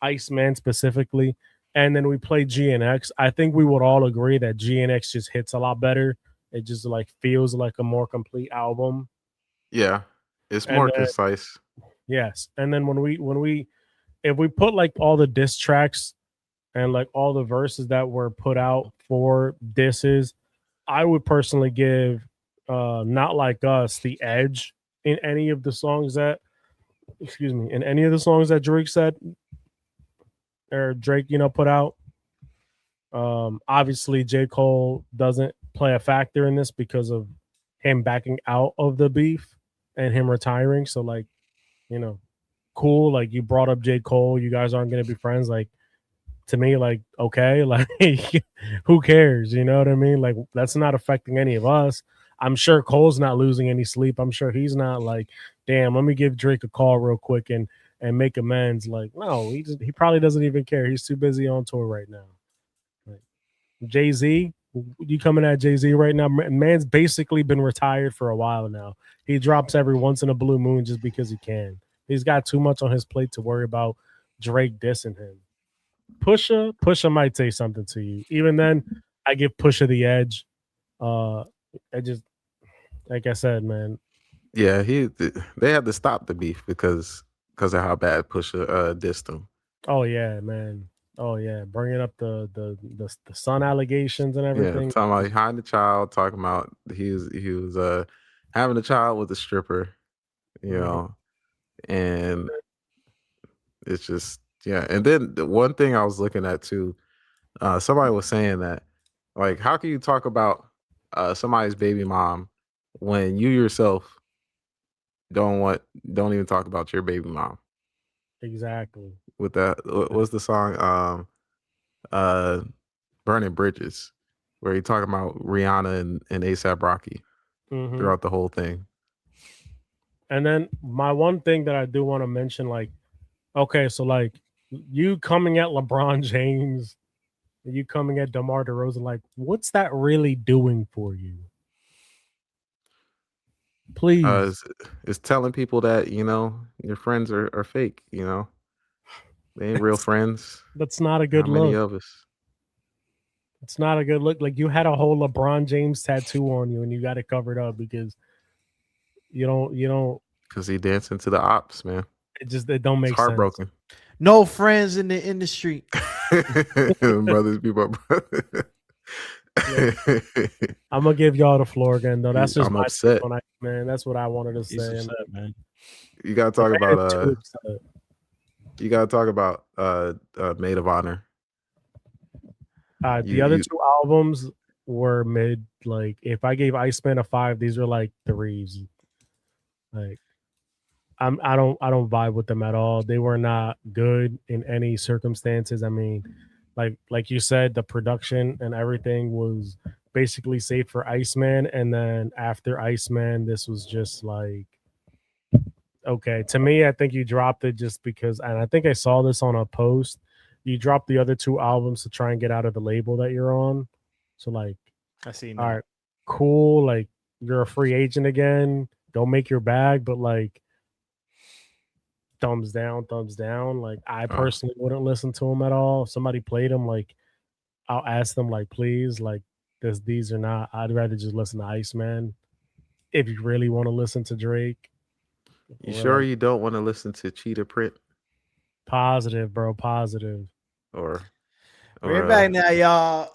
Iceman specifically, and then we play GNX, I think we would all agree that GNX just hits a lot better. It just feels like a more complete album. Yeah, it's more concise. Yes, and then when we if we put all the diss tracks and all the verses that were put out for disses, I would personally give Not Like Us the edge in any of the songs that Drake said or Drake put out. Obviously J. Cole doesn't play a factor in this because of him backing out of the beef and him retiring. So cool, you brought up J. Cole, you guys aren't going to be friends. To me, okay, who cares? You know what I mean? That's not affecting any of us. I'm sure Cole's not losing any sleep. I'm sure he's not damn, let me give Drake a call real quick and make amends. No, he probably doesn't even care. He's too busy on tour right now. Jay-Z, you coming at Jay-Z right now? Man's basically been retired for a while now. He drops every once in a blue moon just because he can. He's got too much on his plate to worry about Drake dissing him. Pusha might say something to you. Even then, I give Pusha the edge. I just, like I said, man, Yeah, they had to stop the beef because of how bad Pusha dissed him. Oh yeah, man. Oh yeah, bringing up the son allegations and everything. Yeah, talking about hiding the child, talking about he was having a child with a stripper, you know, and it's just yeah. And then the one thing I was looking at too, somebody was saying that like how can you talk about somebody's baby mom when you yourself don't even talk about your baby mom? Exactly. With that, what's the song? Uh, Burning Bridges, where he talking about Rihanna and ASAP Rocky throughout the whole thing. And then my one thing that I do want to mention, like, okay, so like you coming at LeBron James, you coming at DeMar DeRozan, like, what's that really doing for you? Please. It's telling people that your friends are fake. They ain't real friends. That's not a good How many look. of us? It's not a good look. Like you had a whole LeBron James tattoo on you, and you got it covered up because you don't. Because he dancing to the ops, man. It don't make it's heartbroken. sense. No friends in the industry. Brothers be my brother. I'm gonna give y'all the floor again, though. That's just I'm upset, man. That's what I wanted to say. Upset, man. You gotta talk about you gotta talk about Maid of Honor. The other two albums were mid. Like if I gave Iceman a 5, these are like 3s. Like I don't vibe with them at all. They were not good in any circumstances. I mean, like you said, the production and everything was basically safe for Iceman, and then after Iceman, this was just like okay. To me, I think you dropped it just because, and I think I saw this on a post. You dropped the other two albums to try and get out of the label that you're on. So like, I see. All right, cool. Like you're a free agent again. Don't make your bag, but like thumbs down, thumbs down. Like I personally wouldn't listen to him at all. If somebody played him, like I'll ask them, like, please, like these are not. I'd rather just listen to Iceman. If you really want to listen to Drake, you sure you don't want to listen to Cheetah Print? Positive, bro. Positive. Or bring it back now, y'all.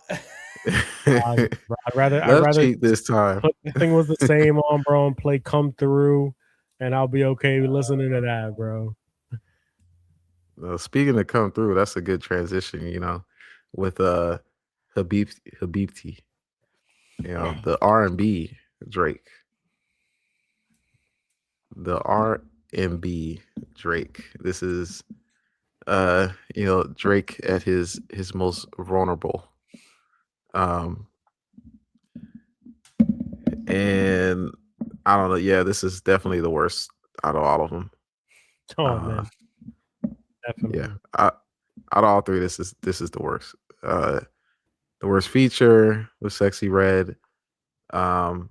I'd rather cheat this time. The thing was the same on, bro, and play "Come Through," and I'll be okay listening to that, bro. Speaking of "Come Through," that's a good transition, with Habibti, the R&B Drake, the R&B Drake. This is Drake at his most vulnerable. And I don't know. Yeah, this is definitely the worst out of all of them. Oh man, definitely. Yeah, out of all three, this is the worst. The worst feature was Sexy Red. Party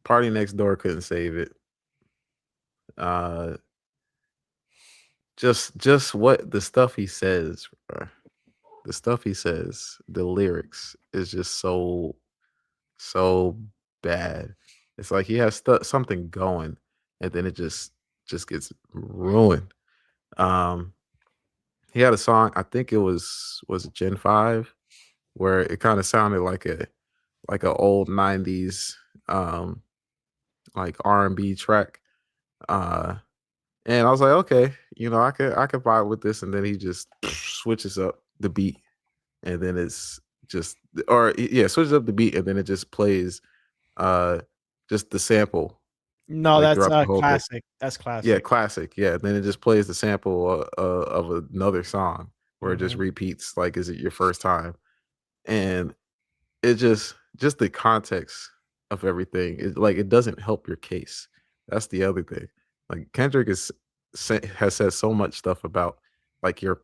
Next Door couldn't save it. Just what the stuff he says, the lyrics is just so bad. It's like he has something going, and then it just gets ruined. He had a song, I think it was it Gen 5, where it kind of sounded like a old 90s like R&B track. And I was like, okay, I could vibe with this, and then he just switches up the beat, and then it's just switches up the beat, and then it just plays just the sample. No, like, that's classic. That's classic. Yeah, classic. Yeah, then it just plays the sample of another song where it just repeats like, is it your first time? And it just the context of everything, it doesn't help your case. That's the other thing. Like Kendrick has said so much stuff about like your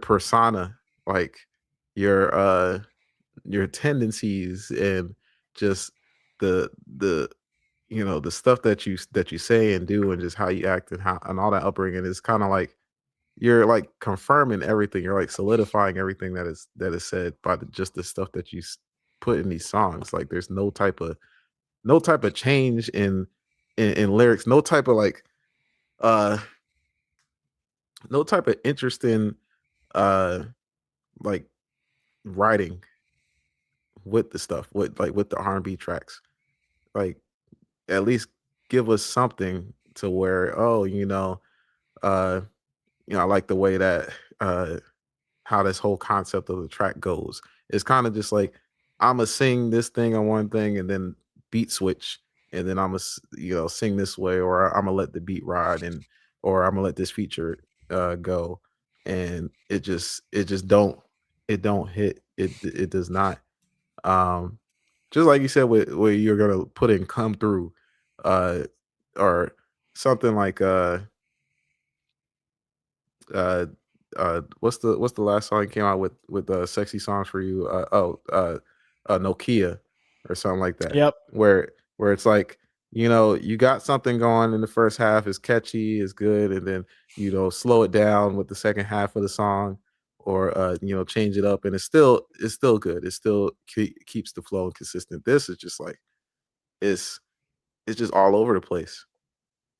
persona, like your tendencies, and just the the stuff that you say and do, and just how you act, and all that upbringing is kind of like you're like confirming everything. You're like solidifying everything that is said by just the stuff that you put in these songs. Like there's no type of no type of change in lyrics, no type of like no type of interesting like writing with the stuff, with the R&B tracks. Like at least give us something to where, oh, I like the way that how this whole concept of the track goes. It's kind of just like I'm gonna sing this thing on one thing and then beat switch, and then I'm gonna sing this way, or I'm gonna let the beat ride, or I'm gonna let this feature go, and it just don't hit. It does not. Um, just like you said, where you're gonna put in "Come Through," uh, or something like uh what's the last song he came out with sexy songs for you, Nokia or something like that, Yep. where it's like, you got something going in the first half, is catchy, is good, and then slow it down with the second half of the song, or change it up, and it's still good, it still keeps the flow consistent. This is just like, it's just all over the place.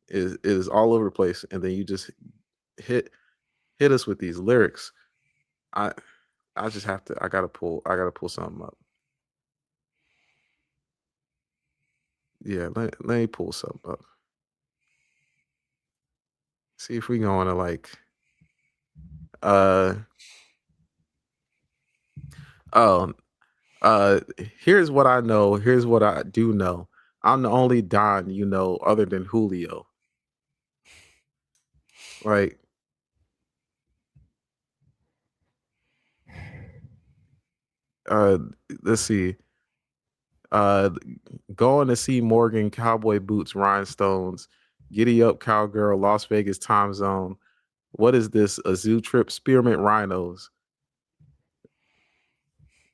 It is all over the place, and then you just hit hit us with these lyrics. I I just have to. I gotta pull something up. Yeah, let me pull something up. See if we going to like. Uh oh. Here's what I know. Here's what I do know. I'm the only Don you know other than Julio. Like, uh, let's see. Uh, going to see Morgan, cowboy boots, rhinestones, giddy up, cowgirl, Las Vegas time zone. What is this? A zoo trip? Spearmint rhinos.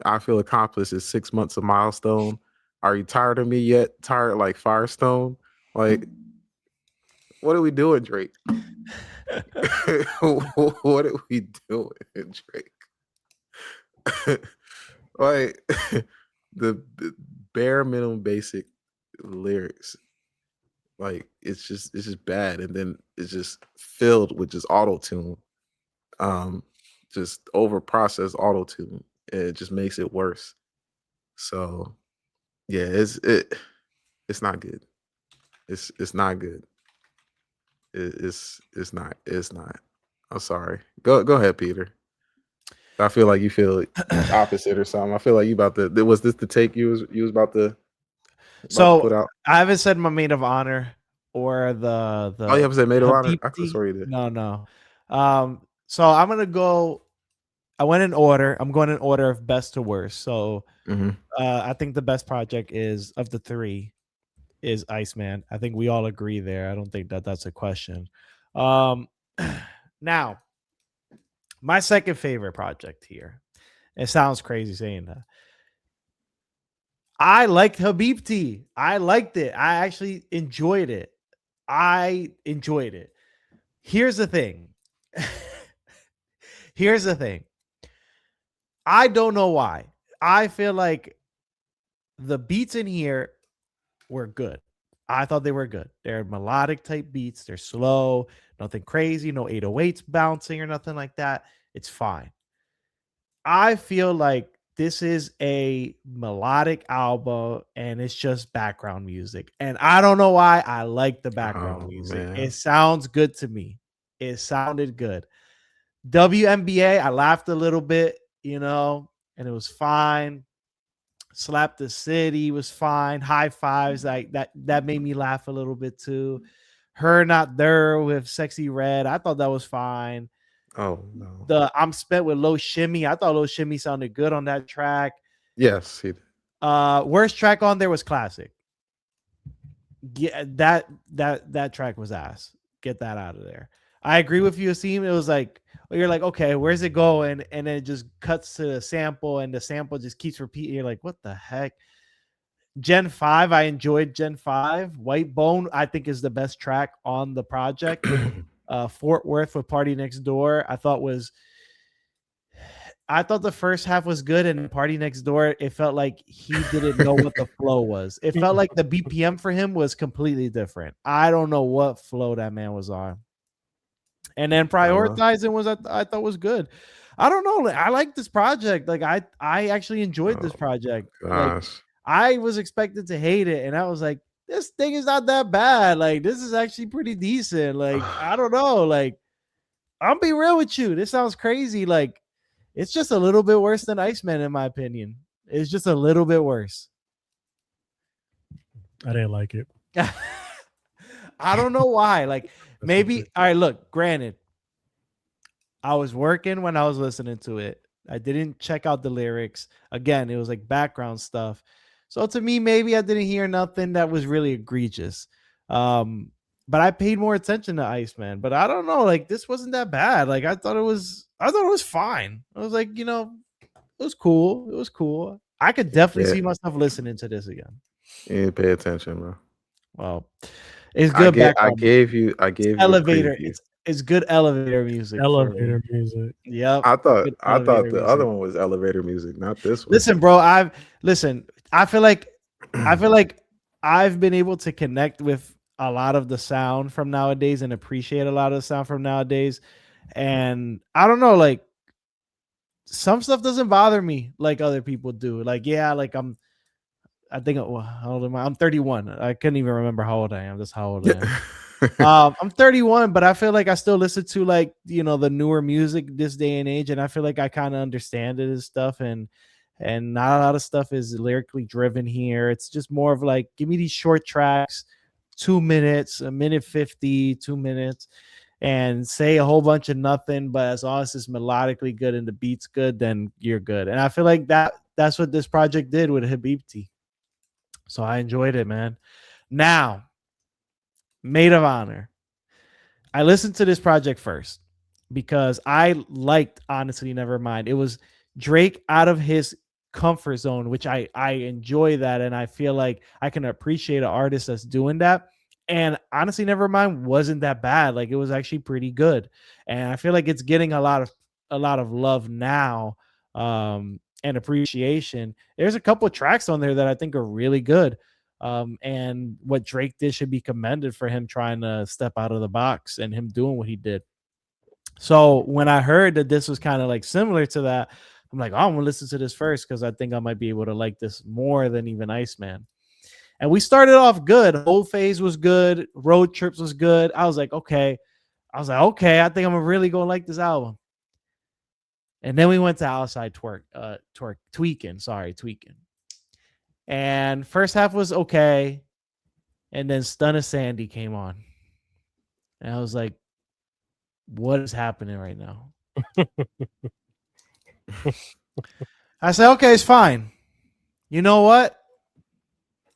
I feel accomplished is 6 months a milestone. Are you tired of me yet? Tired like Firestone? Like, what are we doing, Drake? What are we doing, Drake? Like the bare minimum basic lyrics. Like it's just bad, and then it's just filled with just auto tune. Just over processed auto tune. It just makes it worse. So yeah, it's not good. It's not good. It's not. I'm sorry. Go ahead, Peter. I feel like you feel opposite or something. I feel like you about to. Was this the take you was about to put out? I haven't said my Maid of Honor or the Oh, you haven't said Maid of Honor? I could have Habibti. sworn you did. No. So I'm gonna go. I went in order. I'm going in order of best to worst. So I think the best project is of the three is Iceman. I think we all agree there. I don't think that's a question. Now, my second favorite project here. It sounds crazy saying that. I liked Habibti. I liked it. I actually enjoyed it. Here's the thing. Here's the thing. I don't know why. I feel like the beats in here were good. I thought they were good. They're melodic type beats. They're slow, nothing crazy, no 808s bouncing or nothing like that. It's fine. I feel like this is a melodic album and it's just background music. And I don't know why I like the background music. Man. It sounds good to me. It sounded good. WNBA, I laughed a little bit, and it was fine. Slap the City was fine. High Fives, like that made me laugh a little bit too. Her Not There with Sexy Red, I thought that was fine. Oh no. The I'm Spent with Low Shimmy, I thought Low Shimmy sounded good on that track. Yes, he did. Worst track on there was Classic. Yeah, that track was ass. Get that out of there. I agree with you, Asim. It was like, you're like, okay, where's it going? And then it just cuts to the sample, and the sample just keeps repeating. You're like, what the heck? Gen 5, I enjoyed Gen 5. White Bone, I think, is the best track on the project. Fort Worth with Party Next Door, I thought was I thought the first half was good, and Party Next Door, it felt like he didn't know what the flow was. It felt like the BPM for him was completely different. I don't know what flow that man was on. And then Prioritizing was I thought was good. I don't know. I like this project. Like I actually enjoyed this project. Like I was expected to hate it, and I was like, this thing is not that bad. Like this is actually pretty decent. Like I don't know. Like I'll be real with you. This sounds crazy. Like it's just a little bit worse than Iceman, in my opinion. It's just a little bit worse. I didn't like it. I don't know why. Like maybe all right, look, granted, I was working when I was listening to it. I didn't check out the lyrics. Again, it was like background stuff. So to me, maybe I didn't hear nothing that was really egregious. But I paid more attention to Iceman. But I don't know, like this wasn't that bad. Like I thought it was fine. I was like, it was cool. It was cool. I could definitely see myself listening to this again. Yeah, pay attention, bro. Well, it's good. I gave you elevator. It's good elevator music. Elevator music. Yep. I thought the other one was elevator music, not this one. Listen, bro. I feel like I've been able to connect with a lot of the sound from nowadays and appreciate a lot of the sound from nowadays. And I don't know, like some stuff doesn't bother me like other people do. Like, yeah, like I think how old am I? I'm 31. I couldn't even remember how old I am. That's how old I am. I'm 31, but I feel like I still listen to like, the newer music this day and age. And I feel like I kind of understand it and stuff. And not a lot of stuff is lyrically driven here. It's just more of like, give me these short tracks, 2 minutes, a minute 50, 2 minutes, and say a whole bunch of nothing. But as long as it's melodically good and the beat's good, then you're good. And I feel like that's what this project did with Habibti. So I enjoyed it, man. Now, Maid of Honor. I listened to this project first because I liked Honestly Nevermind. It was Drake out of his comfort zone, which I enjoy that, and I feel like I can appreciate an artist that's doing that. And Honestly Nevermind wasn't that bad. Like it was actually pretty good, and I feel like it's getting a lot of love now and appreciation. There's a couple of tracks on there that I think are really good. And what Drake did should be commended for him trying to step out of the box and him doing what he did. So when I heard that this was kind of like similar to that, I'm like, oh, I'm gonna listen to this first because I think I might be able to like this more than even Iceman. And we started off good. Whole Phase was good. Road Trips was good. I was like, okay. I think I'm really gonna like this album. And then we went to Outside Tweaking. And first half was okay. And then Stun of Sandy came on. And I was like, what is happening right now? I said, okay, it's fine. You know what?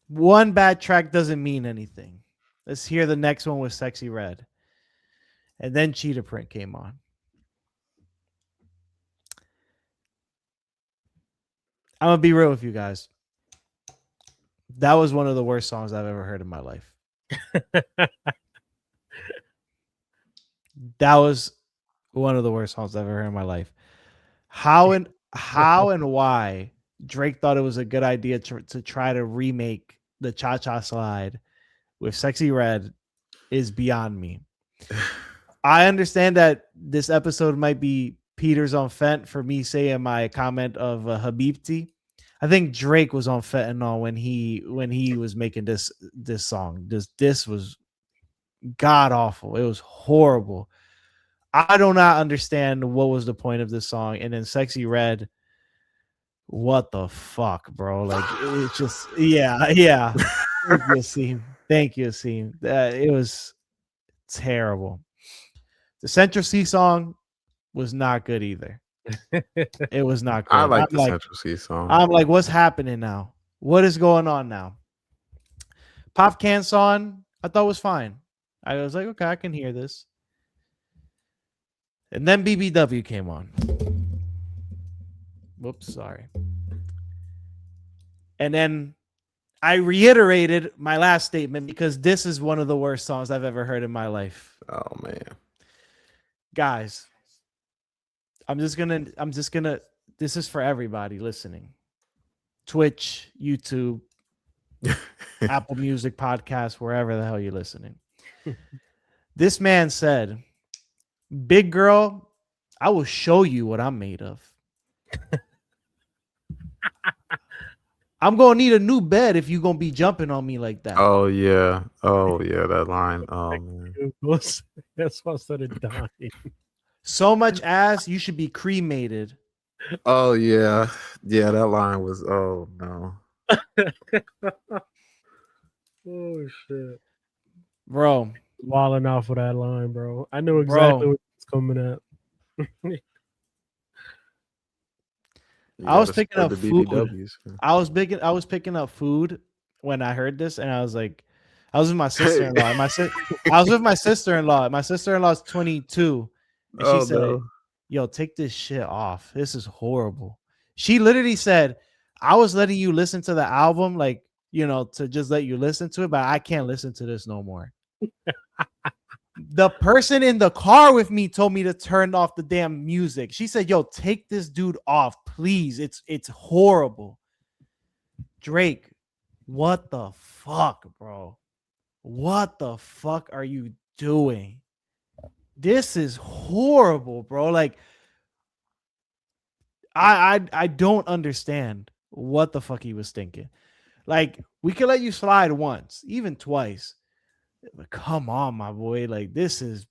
One bad track doesn't mean anything. Let's hear the next one with Sexy Red. And then Cheetah Print came on. I'm going to be real with you guys. That was one of the worst songs I've ever heard in my life. That was one of the worst songs I've ever heard in my life. How and why Drake thought it was a good idea to try to remake the Cha Cha Slide with Sexy Red is beyond me. I understand that this episode might be Peter's on fent for me saying my comment of Habibti. I think Drake was on fentanyl when he was making this song. This was god awful. It was horrible. I do not understand what was the point of this song. And then Sexy Red, what the fuck, bro? Like it's just yeah. Thank you, Asim. It was terrible. The Central C song was not good either. It was not good. I like the Central C song. I'm like, what's happening now? What is going on now? Pop Can song, I thought was fine. I was like, okay, I can hear this. And then BBW came on. Whoops, sorry. And then I reiterated my last statement because this is one of the worst songs I've ever heard in my life. Oh man. Guys, I'm just gonna This is for everybody listening. Twitch, YouTube, Apple Music, podcast, wherever the hell you're listening. This man said, "Big girl, I will show you what I'm made of. I'm gonna need a new bed if you're gonna be jumping on me like that." Oh yeah, that line. Oh man, that's why I started dying. So much ass, you should be cremated. oh yeah, that line was. Oh no, Oh shit, bro. Walling out for that line, bro. I knew exactly what was coming at. I was picking up food. I was picking up food when I heard this, and I was like, I was with my sister-in-law. I was with my sister-in-law. My sister-in-law is 22, and she said, no. "Yo, take this shit off. This is horrible." She literally said, "I was letting you listen to the album, like, you know, to just let you listen to it, but I can't listen to this no more." The person in the car with me told me to turn off the damn music. She said, "Yo, take this dude off, please. It's horrible." Drake, what the fuck, bro? What the fuck are you doing? This is horrible, bro. Like, I don't understand what the fuck he was thinking. Like, we could let you slide once, even twice. But come on, my boy. Like, this is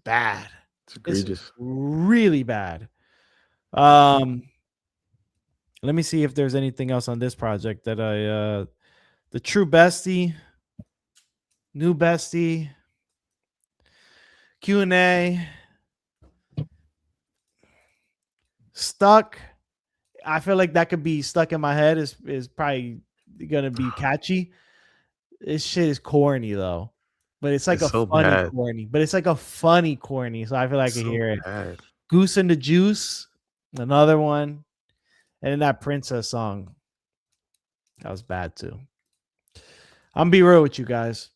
bad. It's egregious. This is really bad. Let me see if there's anything else on this project that the true bestie, new bestie, Q&A, stuck. I feel like that could be stuck in my head. Is probably gonna be catchy. This shit is corny though, but it's like so funny bad. Corny. But it's like a funny corny, so I feel like I can hear it. Bad. Goose and the Juice, another one, and then that Princess song. That was bad too. I'm gonna be real with you guys.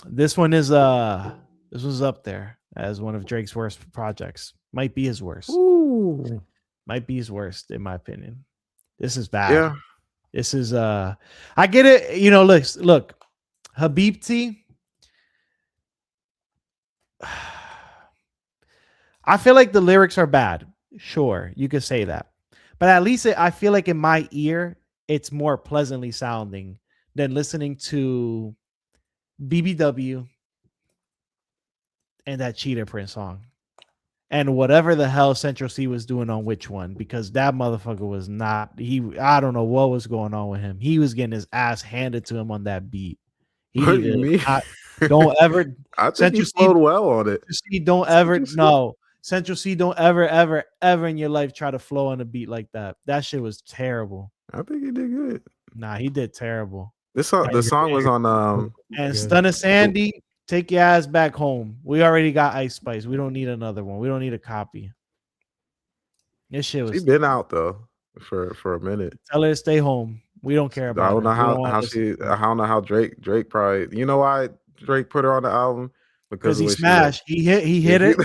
This one's up there as one of Drake's worst projects. Might be his worst. Ooh. Might be his worst, in my opinion. This is bad. Yeah. This is I get it. You know, look, Habibti. I feel like the lyrics are bad. Sure, you could say that. But at least I feel like in my ear, it's more pleasantly sounding than listening to BBW and that Cheetah Print song. And whatever the hell Central C was doing on which one, because that motherfucker was not, I don't know what was going on with him. He was getting his ass handed to him on that beat. What do you mean? Don't ever. I think he flowed well on it. Don't ever, no. Central C, don't ever in your life try to flow on a beat like that. That shit was terrible. I think he did good. Nah, he did terrible. The song was on and Stunna Sandy. Take your ass back home. We already got Ice Spice. We don't need another one. We don't need a copy. This shit was. She's been out though for a minute. Tell her to stay home. We don't care about. I don't know I don't know how Drake probably. You know why Drake put her on the album? Because he smashed. He hit it.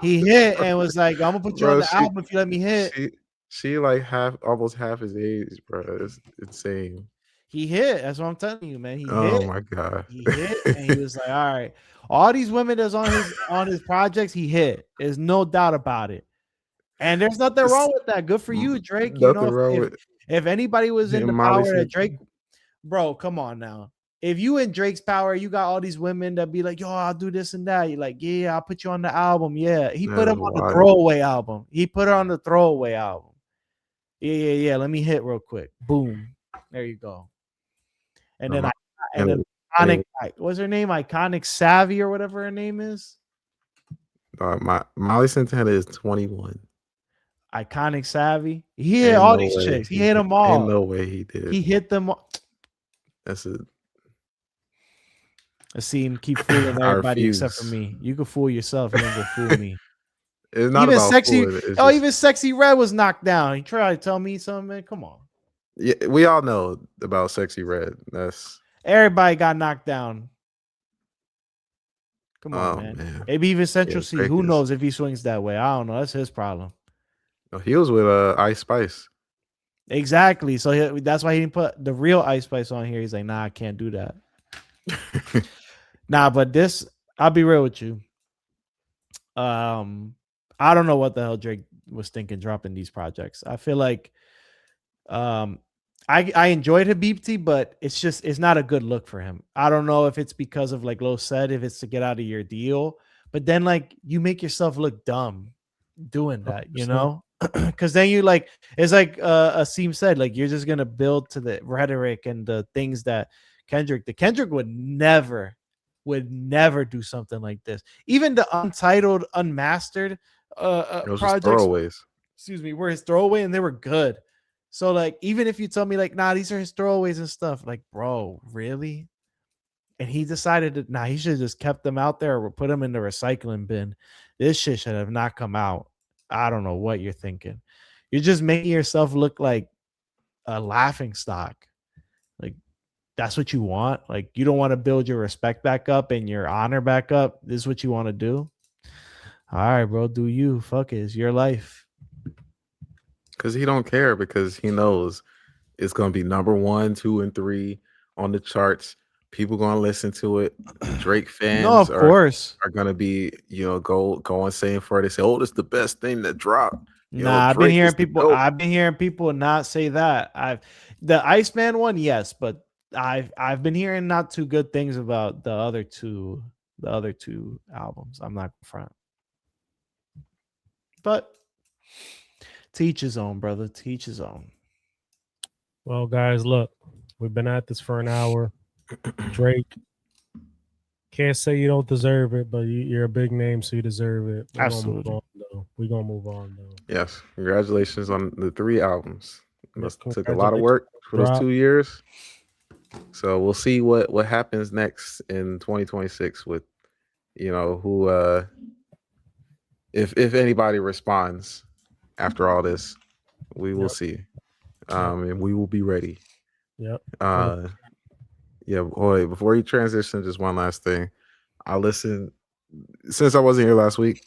He hit and was like, "I'm gonna put you on the album if you let me hit." She like almost half his age, bro. It's insane. He hit. That's what I'm telling you, man. He hit. Oh my god. He hit, and he was like, "All right, all these women that's on his projects, he hit. There's no doubt about it." And there's nothing wrong with that. Good for you, Drake. You know, if anybody was in the power of Drake, bro, come on now. If you in Drake's power, you got all these women that be like, "Yo, I'll do this and that." You're like, "Yeah, I'll put you on the album." Yeah, he put him on the throwaway album. He put her on the throwaway album. Yeah. Let me hit real quick. Boom. There you go. And then Iconic, what's her name? Iconic Savvy or whatever her name is. Molly Santana is 21. Iconic Savvy. He hit all these chicks. He hit them all. Ain't no way he did. He hit them all. That's it. I see him keep fooling everybody except for me. You can fool yourself. You ain't gonna fool me. It's not even about sexy. Even Sexy Red was knocked down. He tried to tell me something, man. Come on. Yeah, we all know about Sexy Red. That's everybody got knocked down. Come on, man. Maybe even Central C. Who knows if he swings that way? I don't know. That's his problem. Oh, he was with Ice Spice. Exactly. So that's why he didn't put the real Ice Spice on here. He's like, nah, I can't do that. Nah, but this, I'll be real with you. I don't know what the hell Drake was thinking dropping these projects. I feel like I enjoyed Habibti, but it's not a good look for him. I don't know if it's because of like Lo said, if it's to get out of your deal, but then like you make yourself look dumb doing that, you 100%. know? Because then you like, it's like Asim said, like you're just gonna build to the rhetoric and the things that Kendrick would never do something like this. Even the untitled, unmastered It was just projects, throwaways. excuse me, were his throwaway and they were good. So like, even if you tell me like, nah, these are his throwaways and stuff, like, bro, really? And he decided that nah, he should have just kept them out there or put them in the recycling bin. This shit should have not come out. I don't know what you're thinking. You're just making yourself look like a laughing stock. Like that's what you want. Like you don't want to build your respect back up and your honor back up. This is what you want to do. All right, bro. Do you? Fuck it. It's your life. Because he don't care, because he knows it's gonna be number 1, 2, and 3 on the charts. People gonna listen to it. Drake fans No, of course. are gonna be, going saying for it. They say, "Oh, this is the best thing that dropped." Nah, Drake is the GOAT. I've been hearing people not say that. The Iceman one, yes, but I've been hearing not too good things about the other two albums. I'm not front. But teach his own, brother. Teach his own. Well, guys, look, we've been at this for an hour. Drake, can't say you don't deserve it, but you're a big name, so you deserve it. Absolutely. We're gonna move on, though. Yes, congratulations on the 3 albums. It took a lot of work for those 2 years. So we'll see what happens next in 2026 with, who if anybody responds after all this, we will see. And we will be ready. Yep. Yeah, boy, before you transition, just one last thing. Since I wasn't here last week,